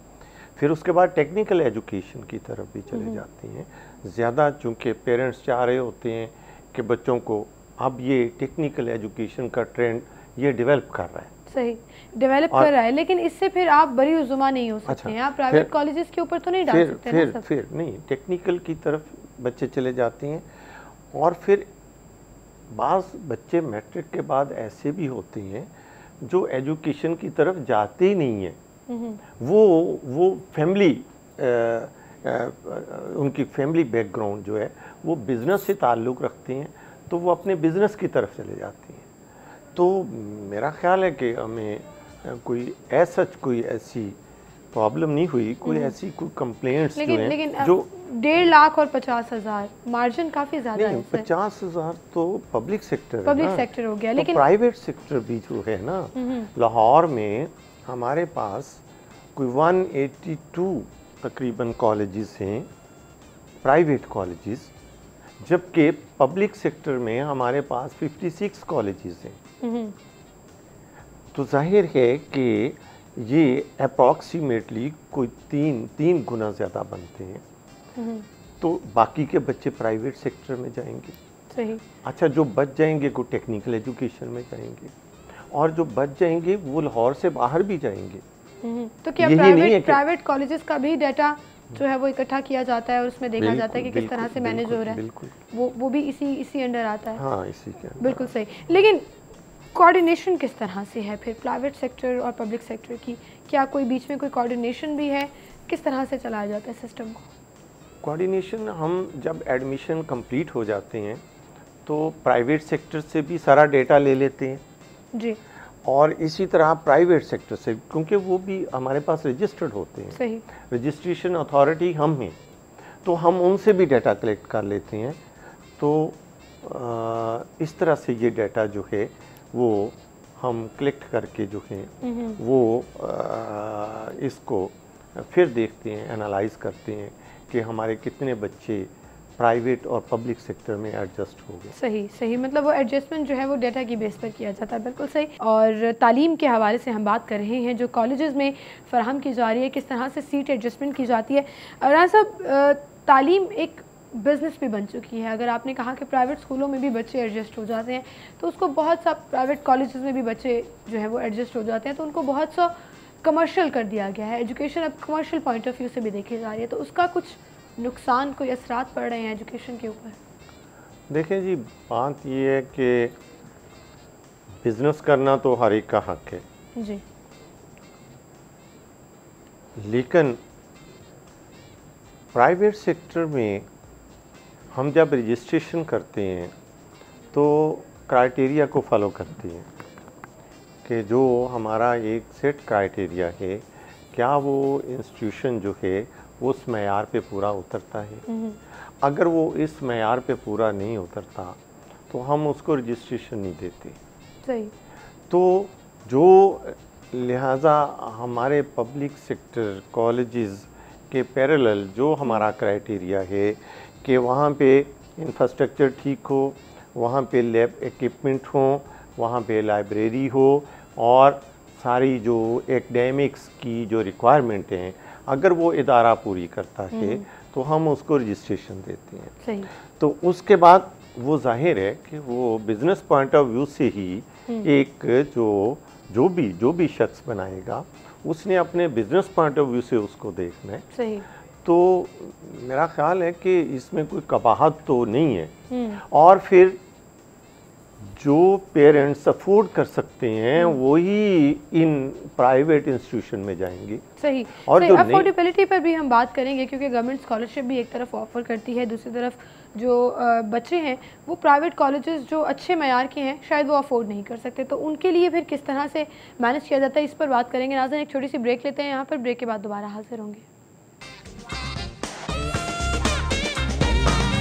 फिर उसके बाद टेक्निकल एजुकेशन की तरफ भी चले जाते हैं। ज़्यादा चूँकि पेरेंट्स चाह रहे होते हैं कि बच्चों को अब ये टेक्निकल एजुकेशन का ट्रेंड ये डेवलप कर रहा है। सही, डेवलप कर रहा है, लेकिन इससे फिर आप बरी उज़्ज़ुमा नहीं हो सकते हैं। आप प्राइवेट कॉलेजेस के ऊपर तो नहीं डाल सकते ना। फिर नहीं, टेक्निकल की तरफ बच्चे चले जाते हैं। और फिर बाज़ बच्चे मैट्रिक के बाद ऐसे भी होते हैं जो एजुकेशन की तरफ जाते ही नहीं हैं। वो फैमिली उनकी फैमिली बैकग्राउंड जो है वो बिज़नेस से ताल्लुक़ रखते हैं, तो वो अपने बिज़नेस की तरफ चले जाते हैं। तो मेरा ख्याल है कि हमें कोई ऐसी प्रॉब्लम नहीं हुई, कोई ऐसी कोई कंप्लेंट्स जो हैं। लेकिन जो 1.5 लाख और 50,000 मार्जिन काफ़ी ज़्यादा है। 50,000 तो पब्लिक सेक्टर पब्लिक सेक्टर हो गया, लेकिन प्राइवेट सेक्टर भी जो है ना, लाहौर में हमारे पास कोई 182 तकरीबन कॉलेजेस हैं, प्राइवेट कॉलेजेस, जबकि पब्लिक सेक्टर में हमारे पास 56 कॉलेजेस हैं। तो जाहिर है कि ये अप्रॉक्सीमेटली कोई तीन गुना ज़्यादा बनते हैं। तो बाकी के बच्चे प्राइवेट सेक्टर में जाएंगे। सही। अच्छा, जो बच जाएंगे वो टेक्निकल एजुकेशन में जाएंगे, और जो बच जाएंगे वो लाहौर से बाहर भी जाएंगे। तो क्या प्राइवेट कॉलेजेस का भी डाटा जो है वो इकट्ठा किया जाता है और उसमें देखा जाता है कि किस तरह से मैनेज हो रहा है? बिल्कुल, वो भी इसी अंडर आता है। हाँ, इसी के अंडर। बिल्कुल सही। लेकिन कोऑर्डिनेशन किस तरह से है फिर प्राइवेट सेक्टर और पब्लिक सेक्टर की? क्या कोई बीच में कोई कोऑर्डिनेशन भी है? किस तरह से चलाया जाता है सिस्टम को? कोऑर्डिनेशन, हम जब एडमिशन कंप्लीट हो जाते हैं तो प्राइवेट सेक्टर से भी सारा डेटा ले लेते हैं जी, और इसी तरह प्राइवेट सेक्टर से, क्योंकि वो भी हमारे पास रजिस्टर्ड होते हैं। सही। रजिस्ट्रेशन अथॉरिटी हम हैं, तो हम उनसे भी डाटा कलेक्ट कर लेते हैं। तो इस तरह से ये डाटा जो है वो हम कलेक्ट करके जो है वो इसको फिर देखते हैं, एनालाइज करते हैं कि हमारे कितने बच्चे प्राइवेट और पब्लिक सेक्टर में एडजस्ट हो गए। सही, मतलब वो एडजस्टमेंट जो है वो डेटा की बेस पर किया जाता है। बिल्कुल सही। और तालीम के हवाले से हम बात कर रहे हैं जो कॉलेजेस में फ़राहम की जा रही है, किस तरह से सीट एडजस्टमेंट की जाती है। राना साहब, तालीम एक बिज़नेस भी बन चुकी है। अगर आपने कहा कि प्राइवेट स्कूलों में भी बच्चे एडजस्ट हो जाते हैं, तो उसको बहुत सा प्राइवेट कॉलेजेस में भी बच्चे जो है वो एडजस्ट हो जाते हैं, तो उनको बहुत सा कमर्शियल कर दिया गया है। एजुकेशन अब कमर्शियल पॉइंट ऑफ व्यू से भी देखी जा रही है, तो उसका कुछ नुकसान, कोई असरात पड़ रहे हैं एजुकेशन के ऊपर? देखें जी, बात ये है कि बिज़नेस करना तो हर एक का हक है जी, लेकिन प्राइवेट सेक्टर में हम जब रजिस्ट्रेशन करते हैं तो क्राइटेरिया को फॉलो करते हैं कि जो हमारा एक सेट क्राइटेरिया है, क्या वो इंस्टीट्यूशन जो है वो उस मयार पे पूरा उतरता है। अगर वो इस मयार पे पूरा नहीं उतरता तो हम उसको रजिस्ट्रेशन नहीं देते। सही। तो जो लिहाजा हमारे पब्लिक सेक्टर कॉलेजेस के पैरेलल जो हमारा क्राइटेरिया है कि वहाँ पे इंफ्रास्ट्रक्चर ठीक हो, वहाँ पे लैब इक्विपमेंट हो, वहाँ पे लाइब्रेरी हो, और सारी जो एकेडमिक्स की जो रिक्वायरमेंट हैं अगर वो इदारा पूरी करता है तो हम उसको रजिस्ट्रेशन देते हैं। सही। तो उसके बाद वो जाहिर है कि वो बिज़नेस पॉइंट ऑफ व्यू से ही एक जो भी शख्स बनाएगा उसने अपने बिज़नेस पॉइंट ऑफ व्यू से उसको देखना है। सही। तो मेरा ख्याल है कि इसमें कोई कबाहत तो नहीं है। और फिर जो पेरेंट्स अफोर्ड कर सकते हैं वही इन प्राइवेट इंस्टीट्यूशन में जाएंगे। सही। और सही। जो अफोर्डेबिलिटी पर भी हम बात करेंगे, क्योंकि गवर्नमेंट स्कॉलरशिप भी एक तरफ ऑफर करती है, दूसरी तरफ जो बच्चे हैं वो प्राइवेट कॉलेजेस जो अच्छे मयार के हैं शायद वो अफोर्ड नहीं कर सकते, तो उनके लिए फिर किस तरह से मैनेज किया जाता है इस पर बात करेंगे। नाज़रीन, एक छोटी सी ब्रेक लेते हैं यहाँ पर, ब्रेक के बाद दोबारा हाजिर होंगे।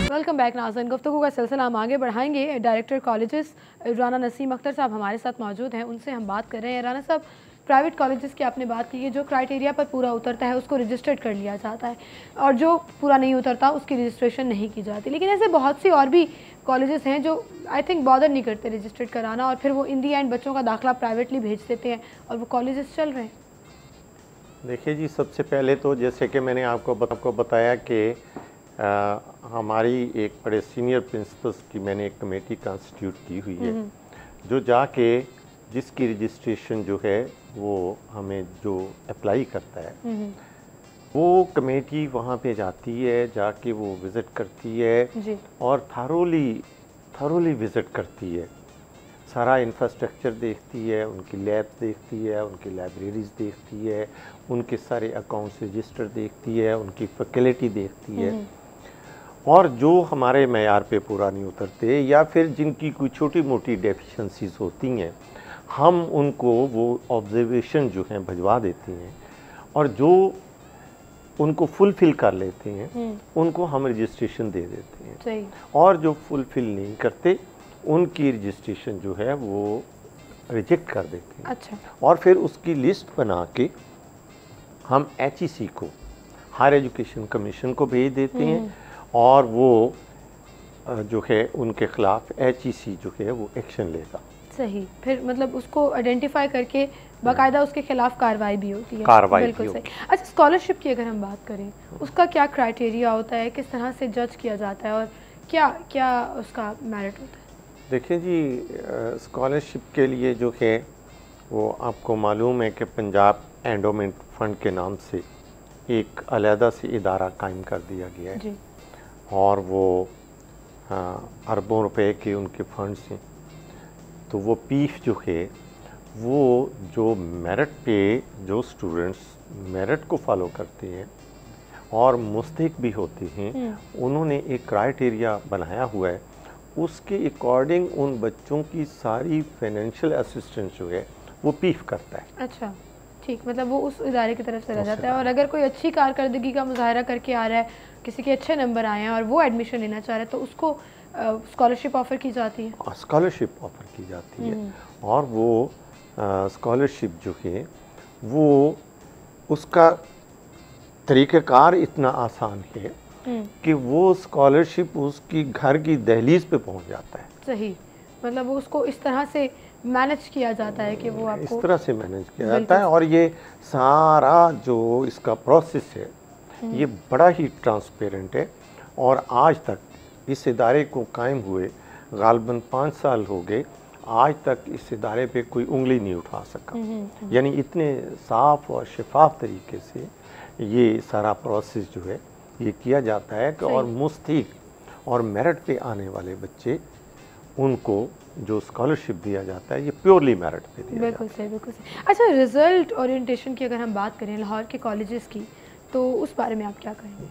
वेलकम बैक नाज़रीन, गुफ्तगू का सिलसिला हम आगे बढ़ाएंगे। डायरेक्टर कॉलेजेस राना नसीम अख्तर साहब हमारे साथ मौजूद हैं, उनसे हम बात कर रहे हैं। राना साहब, प्राइवेट कॉलेजेस की आपने बात की है, जो क्राइटेरिया पर पूरा उतरता है उसको रजिस्टर्ड कर लिया जाता है और जो पूरा नहीं उतरता उसकी रजिस्ट्रेशन नहीं की जाती। लेकिन ऐसे बहुत सी और भी कॉलेजेस हैं जो आई थिंक बॉदर नहीं करते रजिस्टर्ड कराना, और फिर वो इन दी एंड बच्चों का दाखिला प्राइवेटली भेज देते हैं और वो कॉलेजेस चल रहे हैं। देखिए जी, सबसे पहले तो जैसे कि मैंने आपको बताया कि हमारी एक बड़े सीनियर प्रिंसिपल्स की मैंने एक कमेटी कंस्टिट्यूट की हुई है, जो जाके जिसकी रजिस्ट्रेशन जो है वो हमें जो अप्लाई करता है वो कमेटी वहाँ पे जाती है, जाके वो विज़िट करती है जी। और थारोली विज़िट करती है, सारा इंफ्रास्ट्रक्चर देखती है, उनकी लैब्स देखती है, उनकी लाइब्रेरीज देखती है, उनके सारे अकाउंट्स रजिस्टर देखती है, उनकी फैकल्टी देखती है, और जो हमारे मेयार पे पूरा नहीं उतरते या फिर जिनकी कोई छोटी मोटी डेफिशिएंसीज होती हैं, हम उनको वो ऑब्जर्वेशन जो हैं भिजवा देते हैं, और जो उनको फुलफ़िल कर लेते हैं उनको हम रजिस्ट्रेशन दे देते हैं। सही। और जो फुलफ़िल नहीं करते उनकी रजिस्ट्रेशन जो है वो रिजेक्ट कर देते हैं। अच्छा। और फिर उसकी लिस्ट बना के हम HEC को, हायर एजुकेशन कमीशन को भेज देते हैं, और वो जो है उनके ख़िलाफ़ HEC जो है वो एक्शन लेगा। सही। फिर मतलब उसको आइडेंटिफाई करके बाकायदा उसके खिलाफ कार्रवाई भी होती है। कार्रवाई बिल्कुल सही। अच्छा, स्कॉलरशिप की अगर हम बात करें, उसका क्या क्राइटेरिया होता है, किस तरह से जज किया जाता है और क्या क्या उसका मेरिट होता है? देखिए जी, स्कॉलरशिप के लिए जो है वो आपको मालूम है कि पंजाब एंडोमेंट फ़ंड के नाम से एक अलहदा से इदारा कायम कर दिया गया है जी। और वो अरबों रुपए के उनके फंड्स हैं। तो वो पीफ जो है वो जो मेरिट पे जो स्टूडेंट्स मेरिट को फॉलो करते हैं और मुस्तहिक भी होते हैं, उन्होंने एक क्राइटेरिया बनाया हुआ है, उसके अकॉर्डिंग उन बच्चों की सारी फाइनेंशियल असिस्टेंस जो है वो पीफ करता है। अच्छा, ठीक। मतलब वो उस इदारे की तरफ से रह जाता है, और अगर कोई अच्छी कारकर्दगी का मुजाहरा करके आ रहा है, किसी के अच्छे नंबर आए हैं और वो एडमिशन लेना चाह रहा है, तो उसको स्कॉलरशिप ऑफ़र की जाती है। स्कॉलरशिप ऑफ़र की जाती है, और वो स्कॉलरशिप जो है वो उसका तरीक़ाकार इतना आसान है कि वो स्कॉलरशिप उसकी घर की दहलीज पे पहुंच जाता है। सही। मतलब वो उसको इस तरह से मैनेज किया जाता है कि वो आपको इस तरह से मैनेज किया जाता है, और ये सारा जो इसका प्रोसेस है ये बड़ा ही ट्रांसपेरेंट है, और आज तक इस इदारे को कायम हुए गालबन 5 साल हो गए, आज तक इस इदारे पे कोई उंगली नहीं उठा सका। यानी इतने साफ और शफाफ तरीके से ये सारा प्रोसेस जो है ये किया जाता है कि और मुस्तहिक और मेरिट पे आने वाले बच्चे उनको जो स्कॉलरशिप दिया जाता है ये प्योरली मेरिट पे दिया जाता है। बिल्कुल सही, बिल्कुल सही। अच्छा, रिज़ल्ट ओरिएंटेशन की अगर हम बात करें लाहौर के कॉलेजेस की, तो उस बारे में आप क्या कहेंगे?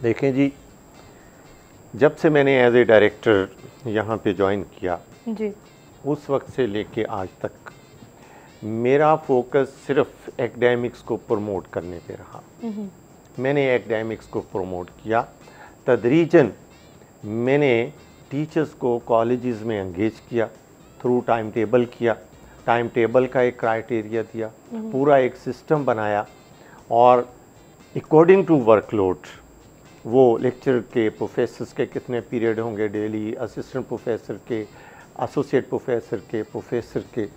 देखें जी, जब से मैंने एज ए डायरेक्टर यहाँ पे ज्वाइन किया जी, उस वक्त से लेके आज तक मेरा फोकस सिर्फ एकेडमिक्स को प्रमोट करने पे रहा। मैंने एकेडमिक्स को प्रमोट किया, तदरीजन मैंने टीचर्स को कॉलेजेस में एंगेज किया, थ्रू टाइम टेबल किया, टाइम टेबल का एक क्राइटेरिया दिया, पूरा एक सिस्टम बनाया, और अकॉर्डिंग टू वर्कलोड वो लेक्चर के प्रोफेसर्स के कितने पीरियड होंगे डेली, असिस्टेंट प्रोफेसर के, एसोसिएट प्रोफेसर के, प्रोफेसर के,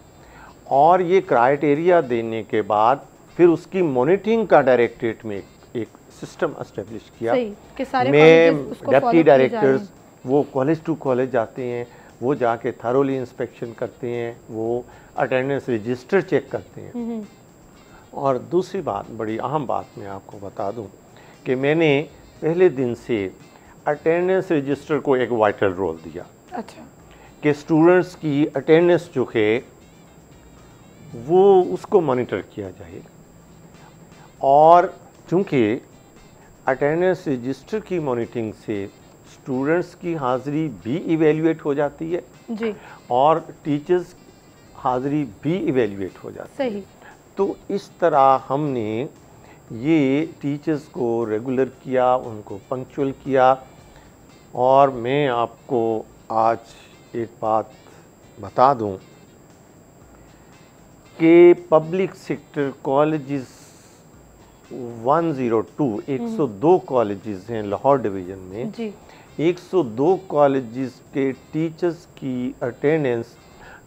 और ये क्राइटेरिया देने के बाद फिर उसकी मॉनिटरिंग का डायरेक्टरेट में एक सिस्टम एस्टेब्लिश किया। कि सारे मैं उसको डेप्टी follow किए जा रहे डायरेक्टर्स हैं। वो कॉलेज टू कॉलेज जाते हैं, वो जाके थरोली इंस्पेक्शन करते हैं, वो अटेंडेंस रजिस्टर चेक करते हैं। और दूसरी बात, बड़ी अहम बात मैं आपको बता दूं कि मैंने पहले दिन से अटेंडेंस रजिस्टर को एक वाइटल रोल दिया। अच्छा। कि स्टूडेंट्स की अटेंडेंस जो है वो उसको मॉनिटर किया जाए, और चूँकि अटेंडेंस रजिस्टर की मॉनिटरिंग से स्टूडेंट्स की हाज़िरी भी इवेल्युएट हो जाती है जी, और टीचर्स हाज़िरी भी इवेल्युएट हो जाती है। सही। तो इस तरह हमने ये टीचर्स को रेगुलर किया, उनको पंक्चुअल किया। और मैं आपको आज एक बात बता दूं कि पब्लिक सेक्टर कॉलेजेस 102 कॉलेजेस हैं लाहौर डिवीज़न में जी 102 कॉलेजेस के टीचर्स की अटेंडेंस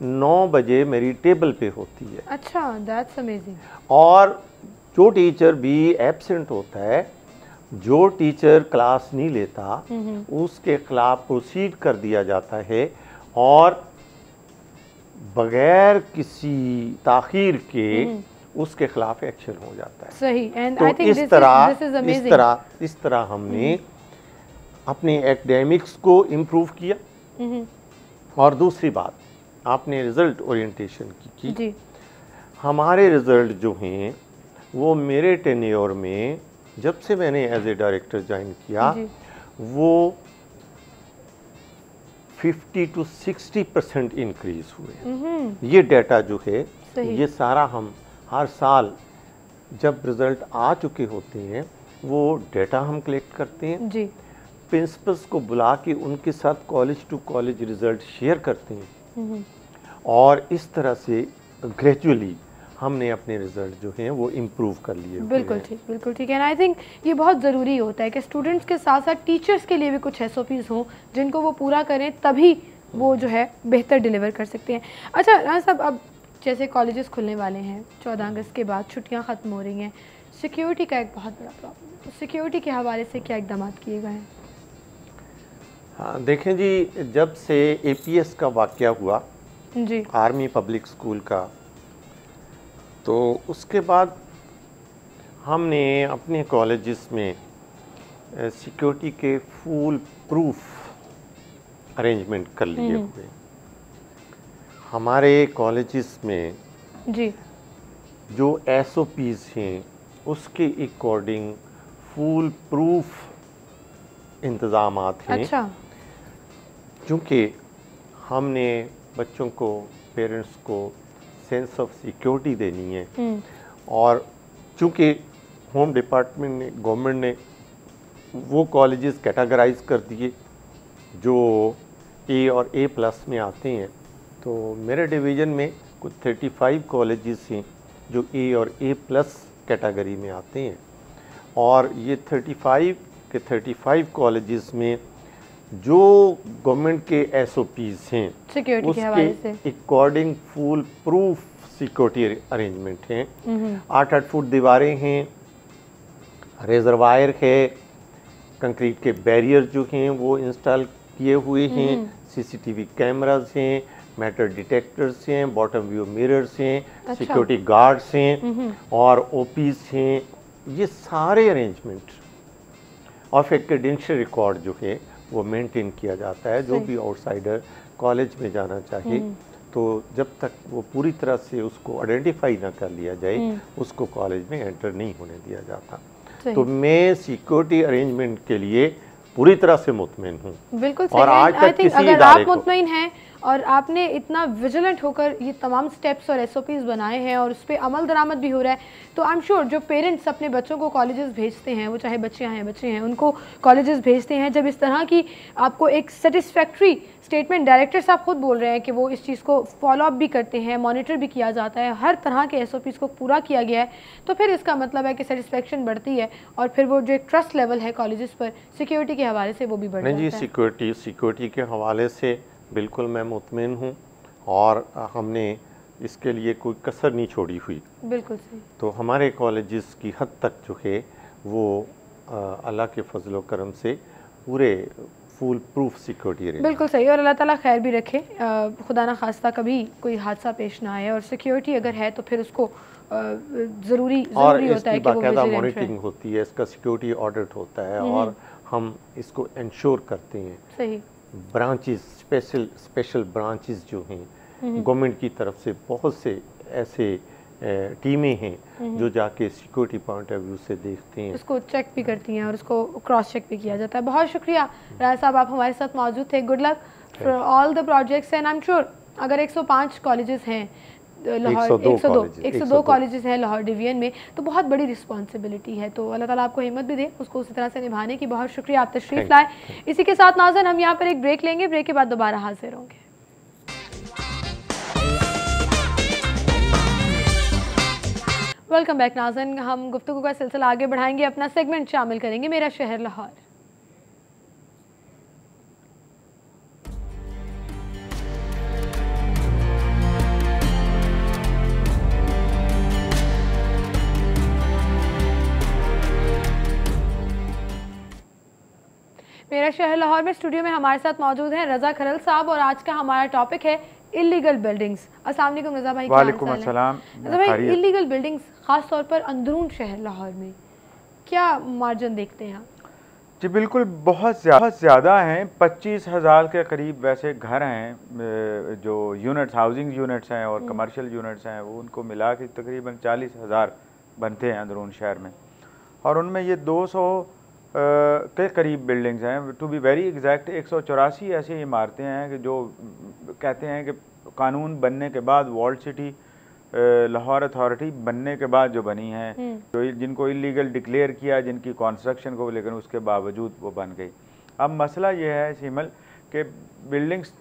9 बजे मेरी टेबल पे होती है। अच्छा, दैट्स अमेजिंग। और जो टीचर भी एब्सेंट होता है, जो टीचर क्लास नहीं लेता, उसके खिलाफ प्रोसीड कर दिया जाता है और बगैर किसी ताखीर के उसके खिलाफ एक्शन हो जाता है। सही। एंड तो आई थिंक इस तरह हमने अपने एकेडमिक्स को इम्प्रूव किया। और दूसरी बात, आपने रिजल्ट ओरिएंटेशन की जी। हमारे रिजल्ट जो हैं वो मेरे टेन्योर में, जब से मैंने एज ए डायरेक्टर ज्वाइन किया, वो 50 to 60% इंक्रीज हुए। ये डाटा जो है ये सारा हम हर साल जब रिजल्ट आ चुके होते हैं वो डाटा हम कलेक्ट करते हैं जी। प्रिंसिपल्स को बुला के उनके साथ college to college result share करते हैं और इस तरह से ग्रेजुअली हमने अपने रिजल्ट जो हैं वो इम्प्रूव कर लिए। बिल्कुल ठीक, बिल्कुल ठीक है। एंड आई थिंक ये बहुत ज़रूरी होता है कि स्टूडेंट्स के साथ साथ टीचर्स के लिए भी कुछ SOPs हों जिनको वो पूरा करें, तभी वो जो है बेहतर डिलीवर कर सकते हैं। अच्छा राना साहब, अब जैसे कॉलेजेस खुलने वाले हैं, 14 अगस्त के बाद छुट्टियाँ ख़त्म हो रही हैं, सिक्योरिटी का एक बहुत बड़ा प्रॉब्लम है, तो सिक्योरिटी के हवाले से क्या इकदाम किए गए हैं? हाँ देखें जी, जब से APS का वाक़या हुआ जी, आर्मी पब्लिक स्कूल का, तो उसके बाद हमने अपने कॉलेजेस में सिक्योरिटी के फुल प्रूफ अरेंजमेंट कर लिए हुए। हमारे कॉलेजेस में जी जो SOPs हैं उसके अकॉर्डिंग फुल प्रूफ इंतज़ामात हैं। अच्छा। क्योंकि हमने बच्चों को, पेरेंट्स को सेंस ऑफ सिक्योरिटी देनी है और चूँकि होम डिपार्टमेंट ने, गवर्नमेंट ने वो कॉलेजेस कैटेगराइज कर दिए जो A और A+ में आते हैं, तो मेरे डिवीज़न में कुछ 35 कॉलेजेस हैं जो A और A+ कैटेगरी में आते हैं और ये 35 कॉलेजेस में जो गवर्नमेंट के SOPs हैं सिक्योरिटी के हवाले से according full proof security arrangement हैं। 8-8 फुट दीवारें हैं, रिजर्वायर है, कंक्रीट के बैरियर जो हैं वो इंस्टॉल किए हुए हैं, CCTV कैमरास हैं, मेटल डिटेक्टर्स हैं, बॉटम व्यू मिरर्स हैं, अच्छा। सिक्योरिटी गार्ड्स हैं और OPs हैं। ये सारे arrangement of A credential record जो है वो मेंटेन किया जाता है। जो भी आउटसाइडर कॉलेज में जाना चाहे तो जब तक वो पूरी तरह से उसको आइडेंटिफाई ना कर लिया जाए उसको कॉलेज में एंटर नहीं होने दिया जाता। तो मैं सिक्योरिटी अरेंजमेंट के लिए पूरी तरह से मुतमईन हूँ। बिल्कुल और आज तक किसी अगर इदारे आप मुतमईन हैं और आपने इतना विजिलेंट होकर ये तमाम स्टेप्स और SOPs बनाए हैं और उस पर अमल दरामद भी हो रहा है, तो आई एम श्योर जो पेरेंट्स अपने बच्चों को कॉलेजेस भेजते हैं, वो चाहे बच्चियां हैं बच्चे हैं, उनको कॉलेजेस भेजते हैं, जब इस तरह की आपको एक सेटिस्फैक्ट्री स्टेटमेंट, डायरेक्टर साहब खुद बोल रहे हैं कि वो इस चीज़ को फॉलो अप भी करते हैं, मॉनिटर भी किया जाता है, हर तरह के SOPs को पूरा किया गया है, तो फिर इसका मतलब है कि सेटिस्फेक्शन बढ़ती है और फिर वो जो एक ट्रस्ट लेवल है कॉलेजेस पर सिक्योरिटी के हवाले से वो भी बढ़ जाता है। जी, सिक्योरिटी के हवाले से बिल्कुल मैं मुतमईन हूँ और हमने इसके लिए कोई कसर नहीं छोड़ी हुई। बिल्कुल सही। तो हमारे कॉलेजेस की हद तक जो है वो अल्लाह के फजल करम से पूरे फुल प्रूफ सिक्योरिटी रही। बिल्कुल सही, और अल्लाह ताला खैर भी रखे, खुदा ना खास्ता कभी कोई हादसा पेश ना आए, और सिक्योरिटी अगर है तो फिर उसको ज़रूरी होता है कि वो विजिलेंट मॉनिटरिंग होती है, इसका सिक्योरिटी ऑडिट होता है और हम इसको इंश्योर करते हैं। सही। ब्रांचेस, स्पेशल ब्रांचेस जो हैं गवर्नमेंट की तरफ से बहुत से ऐसे टीमें हैं जो जाके सिक्योरिटी पॉइंट ऑफ व्यू से देखते हैं, उसको चेक भी करती हैं और उसको क्रॉस चेक भी किया जाता है। बहुत शुक्रिया राय साहब, आप हमारे साथ मौजूद थे। Good luck for all the projects and I am sure अगर 105 कॉलेजेस हैं लाहौर, 102 कॉलेजेस हैं लाहौर डिवीजन में, तो बहुत बड़ी रिस्पॉन्सिबिलिटी है। तो अल्लाह ताला आपको हिम्मत भी दे उसको उसी तरह से निभाने की। बहुत शुक्रिया, आप तशरीफ़ लाए। इसी के साथ नाज़रीन हम यहाँ पर एक ब्रेक लेंगे, ब्रेक के बाद दोबारा हाजिर होंगे। वेलकम बैक नाज़रीन, हम गुफ्तगू का सिलसिला आगे बढ़ाएंगे, अपना सेगमेंट शामिल करेंगे मेरा शहर लाहौर। मेरा शहर लाहौर में स्टूडियो में हमारे साथ मौजूद हैं रज़ा खरल साहब और आज का हमारा टॉपिक है इलीगल बिल्डिंग्स। अस्सलाम वालेकुम रज़ा भाई। वालेकुम अस्सलाम। रज़ा भाई, इलीगल बिल्डिंग्स ख़ास तौर पर अंदरून शहर लाहौर में क्या मार्जिन देखते हैं? जी बिल्कुल, बहुत ज़्यादा हैं। 25,000 के करीब वैसे घर हैं जो यूनिट्स, हाउसिंग यूनिट्स हैं और कमर्शियल यूनिट्स हैं, वो उनको मिला के तकरीबन 40,000 बनते हैं अंदरून शहर में। और उनमें ये 200 के करीब बिल्डिंग्स हैं। टू बी वेरी एग्जैक्ट 184 ऐसी इमारतें हैं कि जो कहते हैं कि कानून बनने के बाद, वॉल्ड सिटी लाहौर अथॉरिटी बनने के बाद जो बनी हैं, जो जिनको इलीगल डिक्लेयर किया, जिनकी कंस्ट्रक्शन को, लेकिन उसके बावजूद वो बन गई। अब मसला ये है सीमल कि बिल्डिंग्स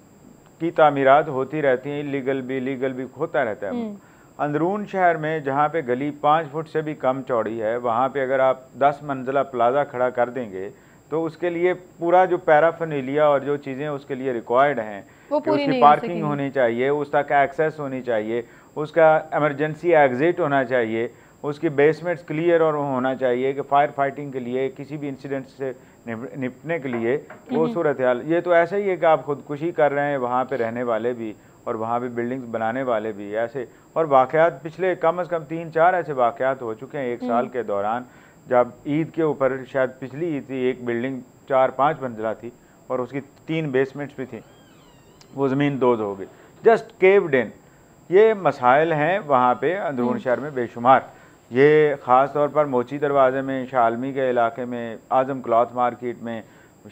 की तामीरात होती रहती हैं, इलीगल भी होता रहता है। अंदरून शहर में जहाँ पे गली 5 फुट से भी कम चौड़ी है, वहाँ पे अगर आप 10 मंजिला प्लाजा खड़ा कर देंगे तो उसके लिए पूरा जो पैराफर्नेलिया और जो चीज़ें उसके लिए रिक्वायर्ड हैं, कि उसकी पार्किंग होनी चाहिए, उस तक एक्सेस होनी चाहिए, उसका इमरजेंसी एग्जिट होना चाहिए, उसकी बेसमेंट्स क्लियर और होना चाहिए कि फायर फाइटिंग के लिए, किसी भी इंसिडेंट से निपटने के लिए वो सूरत हाल। ये तो ऐसा ही है कि आप खुदकुशी कर रहे हैं, वहाँ पे रहने वाले भी और वहाँ पे बिल्डिंग्स बनाने वाले भी ऐसे। और वाक़यात पिछले कम से कम 3-4 ऐसे वाक़यात हो चुके हैं एक साल के दौरान, जब ईद के ऊपर, शायद पिछली ईद थी, एक बिल्डिंग 4-5 मंजिला थी और उसकी 3 बेसमेंट्स भी थी, वो ज़मीन दोज़ हो गई, जस्ट केव्ड इन। ये मसाइल हैं वहाँ पे अंदरून शहर में बेशुमार। ये ख़ास तौर पर मोची दरवाज़े में, शालमी के इलाके में, आज़म क्लॉथ मार्केट में,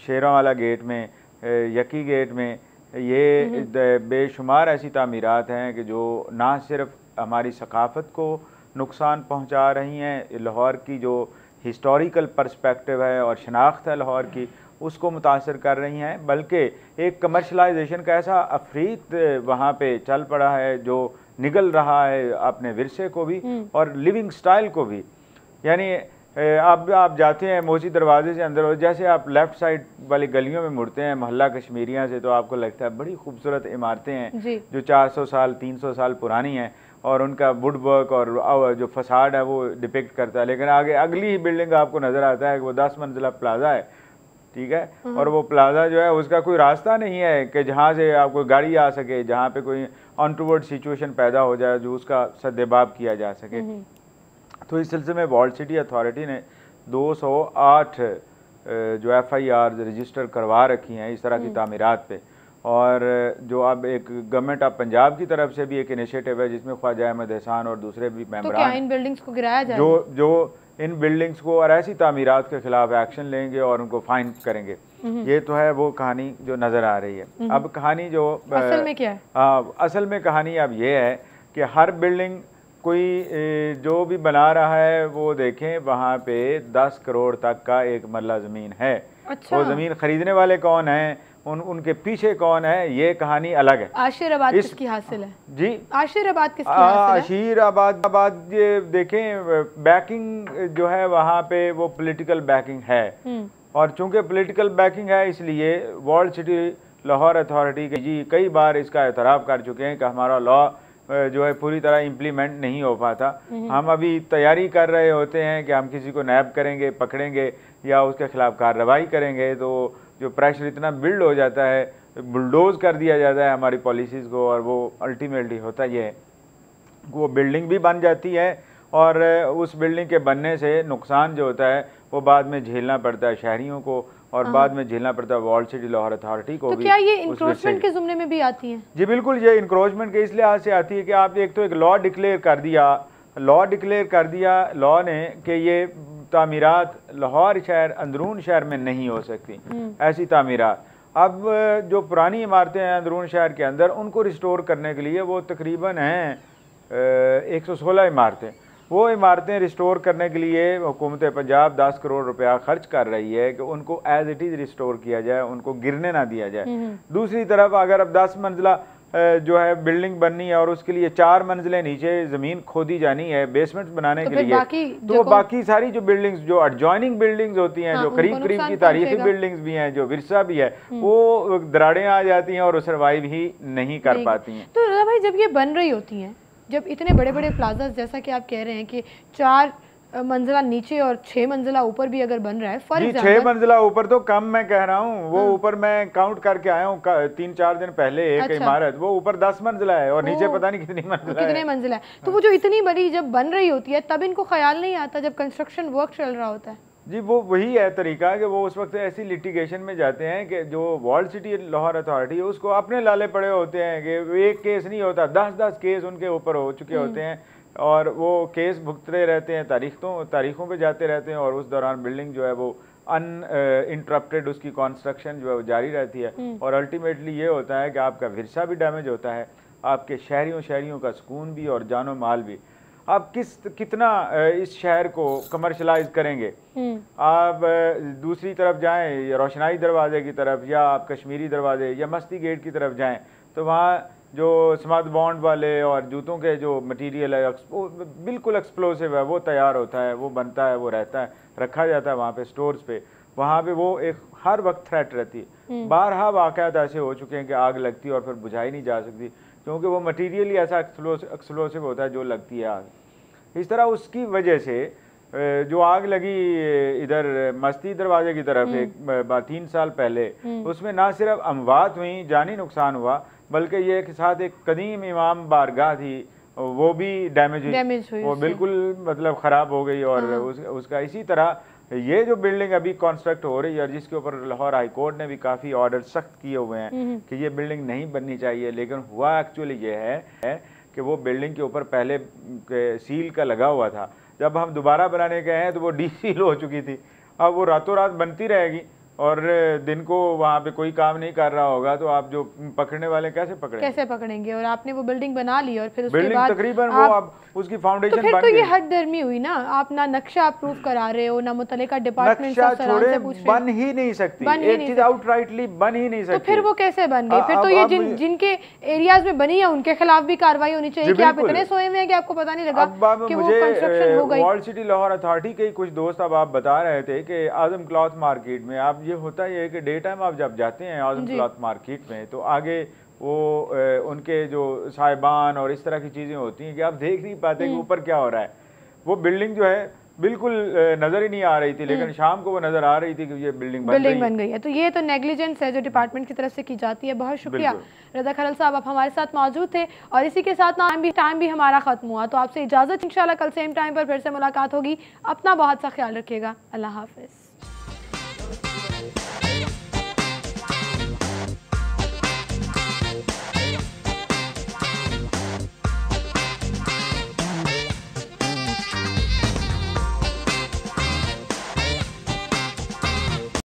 शेरावाला गेट में, यकी गेट में, ये बेशुमार ऐसी तामीरात हैं कि जो ना सिर्फ हमारी सकाफ़त को नुकसान पहुंचा रही हैं, लाहौर की जो हिस्टोरिकल पर्सपेक्टिव है और शनाख्त है लाहौर की, उसको मुतासर कर रही हैं, बल्कि एक कमर्शलाइजेशन का ऐसा अफरीत वहाँ पे चल पड़ा है जो निगल रहा है अपने विरसे को भी और लिविंग स्टाइल को भी। यानी आप जाते हैं मोची दरवाजे से अंदर, और जैसे आप लेफ़्ट साइड वाली गलियों में मुड़ते हैं मोहल्ला कश्मीरिया से, तो आपको लगता है बड़ी खूबसूरत इमारतें हैं जो 400 साल 300 साल पुरानी हैं और उनका वुड वर्क और जो फसाड है वो डिपिक्ट करता है। लेकिन आगे अगली ही बिल्डिंग आपको नज़र आता है कि वो 10 मंजिला प्लाजा है, ठीक है, और वो प्लाजा जो है उसका कोई रास्ता नहीं है कि जहाँ से आपको गाड़ी आ सके, जहाँ पे कोई अनटूवर्ड सिचुएशन पैदा हो जाए जो उसका सद्देबाब किया जा सके। तो इस सिलसिले में वॉल्ड सिटी अथॉरिटी ने 208 जो FIR रजिस्टर करवा रखी हैं इस तरह की तामीरात पे। और जो अब एक गवर्नमेंट ऑफ पंजाब की तरफ से भी एक इनिशिएटिव है जिसमें ख्वाजा अहमद एहसान और दूसरे भी मेंबरान इन बिल्डिंग्स को गिराया जाए, जो इन बिल्डिंग्स को और ऐसी तामीरात के खिलाफ एक्शन लेंगे और उनको फाइन करेंगे। ये तो है वो कहानी जो नज़र आ रही है। अब कहानी जो असल में क्या है? असल में कहानी अब ये है कि हर बिल्डिंग कोई जो भी बना रहा है वो देखें वहाँ पे 10 करोड़ तक का एक मरला ज़मीन है। अच्छा। वो ज़मीन खरीदने वाले कौन हैं, उनके पीछे कौन है, ये कहानी अलग है। आशीराबाद किसकी हासिल है? जी, आशीराबाद किसकी हासिल है? आशीराबाद ये देखें, बैकिंग जो है वहाँ पे वो पॉलिटिकल बैकिंग है, और चूंकि पॉलिटिकल बैकिंग है इसलिए वॉल्ड सिटी लाहौर अथॉरिटी के जी कई बार इसका एतराफ़ कर चुके हैं कि हमारा लॉ जो है पूरी तरह इम्प्लीमेंट नहीं हो पाता। हम अभी तैयारी कर रहे होते हैं कि हम किसी को नैब करेंगे, पकड़ेंगे या उसके खिलाफ कार्रवाई करेंगे, तो जो प्रेशर इतना बिल्ड हो जाता है, बुलडोज कर दिया जाता है हमारी पॉलिसीज़ को, और वो अल्टीमेटली होता ये है वो बिल्डिंग भी बन जाती है और उस बिल्डिंग के बनने से नुकसान जो होता है वो बाद में झेलना पड़ता है शहरियों को, और बाद में झेलना पड़ता है वॉल्ड सिटी लाहौर अथॉरिटी को। तो क्या ये इंक्रोचमेंट के जुमरे में भी आती है? जी बिल्कुल, ये इंक्रोचमेंट के इस लिहाज से आती है कि आप एक तो एक लॉ डिक्लेयर कर दिया लॉ ने कि ये तामीरात लाहौर शहर अंदरून शहर में नहीं हो सकती, ऐसी तामीरात। अब जो पुरानी इमारतें हैं अंदरून शहर के अंदर, उनको रिस्टोर करने के लिए वो तकरीबन हैं 116 इमारतें। वो इमारतें रिस्टोर करने के लिए हुकूमत पंजाब 10 करोड़ रुपया खर्च कर रही है कि उनको एज इट इज़ रिस्टोर किया जाए, उनको गिरने ना दिया जाए। दूसरी तरफ अगर अब 10 मंजिला जो है बिल्डिंग बननी है और उसके लिए 4 मंजिलें नीचे ज़मीन खोदी जानी है बेसमेंट बनाने के लिए, तो बाकी सारी जो बिल्डिंग्स जो एडजॉइनिंग बिल्डिंग्स होती हैं, जो करीब करीब की तारीखी बिल्डिंग्स भी हैं, जो विरसा भी है, वो दरारें आ जाती हैं और सर्वाइव ही नहीं कर पाती हैं। तो रज़ा भाई, जब ये बन रही होती हैं, जब इतने बड़े बड़े प्लाजा जैसा कि आप कह रहे हैं कि 4 मंजिला नीचे और 6 मंजिला ऊपर भी अगर बन रहा है, फॉर एग्जांपल 6 मंजिला ऊपर तो कम मैं कह रहा हूँ, वो ऊपर मैं काउंट करके आया हूँ 3-4 दिन पहले एक इमारत, वो ऊपर 10 मंजिला है और नीचे पता नहीं कितनी मंजिला है। तो वो जो इतनी बड़ी जब बन रही होती है तब इनको ख्याल नहीं आता जब कंस्ट्रक्शन वर्क चल रहा होता है? जी, वो वही है तरीका कि वो उस वक्त ऐसी लिटिगेशन में जाते हैं कि जो वर्ल्ड सिटी लाहौर अथॉरिटी है उसको अपने लाले पड़े होते हैं कि एक केस नहीं होता, 10-10 केस उनके ऊपर हो चुके होते हैं और वो केस भुगतते रहते हैं, तारीखों पे जाते रहते हैं और उस दौरान बिल्डिंग जो है वो अनइंटरप्टेड उसकी कंस्ट्रक्शन जो है वो जारी रहती है और अल्टीमेटली ये होता है कि आपका विरसा भी डैमेज होता है, आपके शहरियों का सुकून भी और जानो माल भी। आप कितना इस शहर को कमर्शलाइज करेंगे? आप दूसरी तरफ जाएं, रोशनाई दरवाजे की तरफ या आप कश्मीरी दरवाजे या मस्ती गेट की तरफ जाएं, तो वहाँ जो स्मथ बॉन्ड वाले और जूतों के जो मटेरियल है बिल्कुल एक्सप्लोसिव है, वो तैयार होता है, वो बनता है, वो रहता है, रखा जाता है वहाँ पे स्टोर्स पे, वहाँ पे वो एक हर वक्त थ्रेट रहती है। बारहा वाक़यात ऐसे हो चुके हैं कि आग लगती है और फिर बुझाई नहीं जा सकती क्योंकि वो मटेरियल ही ऐसा एक्सप्लोसिव होता है जो लगती है आग। इस तरह उसकी वजह से जो आग लगी इधर मस्ती दरवाजे की तरफ एक 3 साल पहले, उसमें ना सिर्फ अमवात हुई, जानी नुकसान हुआ, बल्कि ये के साथ एक कदीम इमाम बारगाह थी वो भी डैमेज हुई, वो बिल्कुल मतलब ख़राब हो गई और उसका इसी तरह ये जो बिल्डिंग अभी कंस्ट्रक्ट हो रही है और जिसके ऊपर लाहौर हाई कोर्ट ने भी काफ़ी ऑर्डर सख्त किए हुए हैं कि ये बिल्डिंग नहीं बननी चाहिए, लेकिन हुआ एक्चुअली ये है कि वो बिल्डिंग के ऊपर पहले सील का लगा हुआ था, जब हम दोबारा बनाने गए हैं तो वो डीसील हो चुकी थी, अब वो रातों रात बनती रहेगी और दिन को वहाँ पे कोई काम नहीं कर रहा होगा तो आप जो पकड़ने वाले कैसे पकड़ेंगे? और आपने वो बिल्डिंग बना ली और फिर उसके बिल्डिंग बाद तकरीबन वो अब उसकी फाउंडेशन तो फिर तो ये हद दर्मी हुई ना, आप ना नक्शा अप्रूव करा रहे हो, ना मुतल्लिका डिपार्टमेंट से पूछ रहे हो, बन ही नहीं सकती, एक चीज आउटराइटली बन ही नहीं सकती। तो फिर वो कैसे बन गई? फिर तो ये जिनके एरियाज में बनी है उनके खिलाफ भी कार्रवाई होनी चाहिए कि आप इतने सोए में हैं कि आपको पता नहीं लगा कि वो कंस्ट्रक्शन हो गई। वर्ल्ड सिटी लाहौर अथॉरिटी के कुछ दोस्त अब आप बता रहे थे कि आजम क्लॉथ मार्केट में आप ये होता है कि डे टाइम आप जब जाते हैं आजम क्लॉथ मार्केट में तो आगे वो उनके जो साहिबान और इस तरह की चीज़ें होती हैं कि आप देख नहीं पाते कि ऊपर क्या हो रहा है। वो बिल्डिंग जो है बिल्कुल नज़र ही नहीं आ रही थी, लेकिन शाम को वो नज़र आ रही थी कि ये बिल्डिंग बन गई है। तो ये तो नेग्लिजेंस है जो डिपार्टमेंट की तरफ से की जाती है। बहुत शुक्रिया रज़ा खलल साहब, आप हमारे साथ मौजूद थे और इसी के साथ टाइम भी हमारा ख़त्म हुआ, तो आपसे इजाज़त, इंशाल्लाह कल सेम टाइम पर फिर से मुलाकात होगी। अपना बहुत सा ख्याल रखिएगा। अल्लाह हाफ़िज़।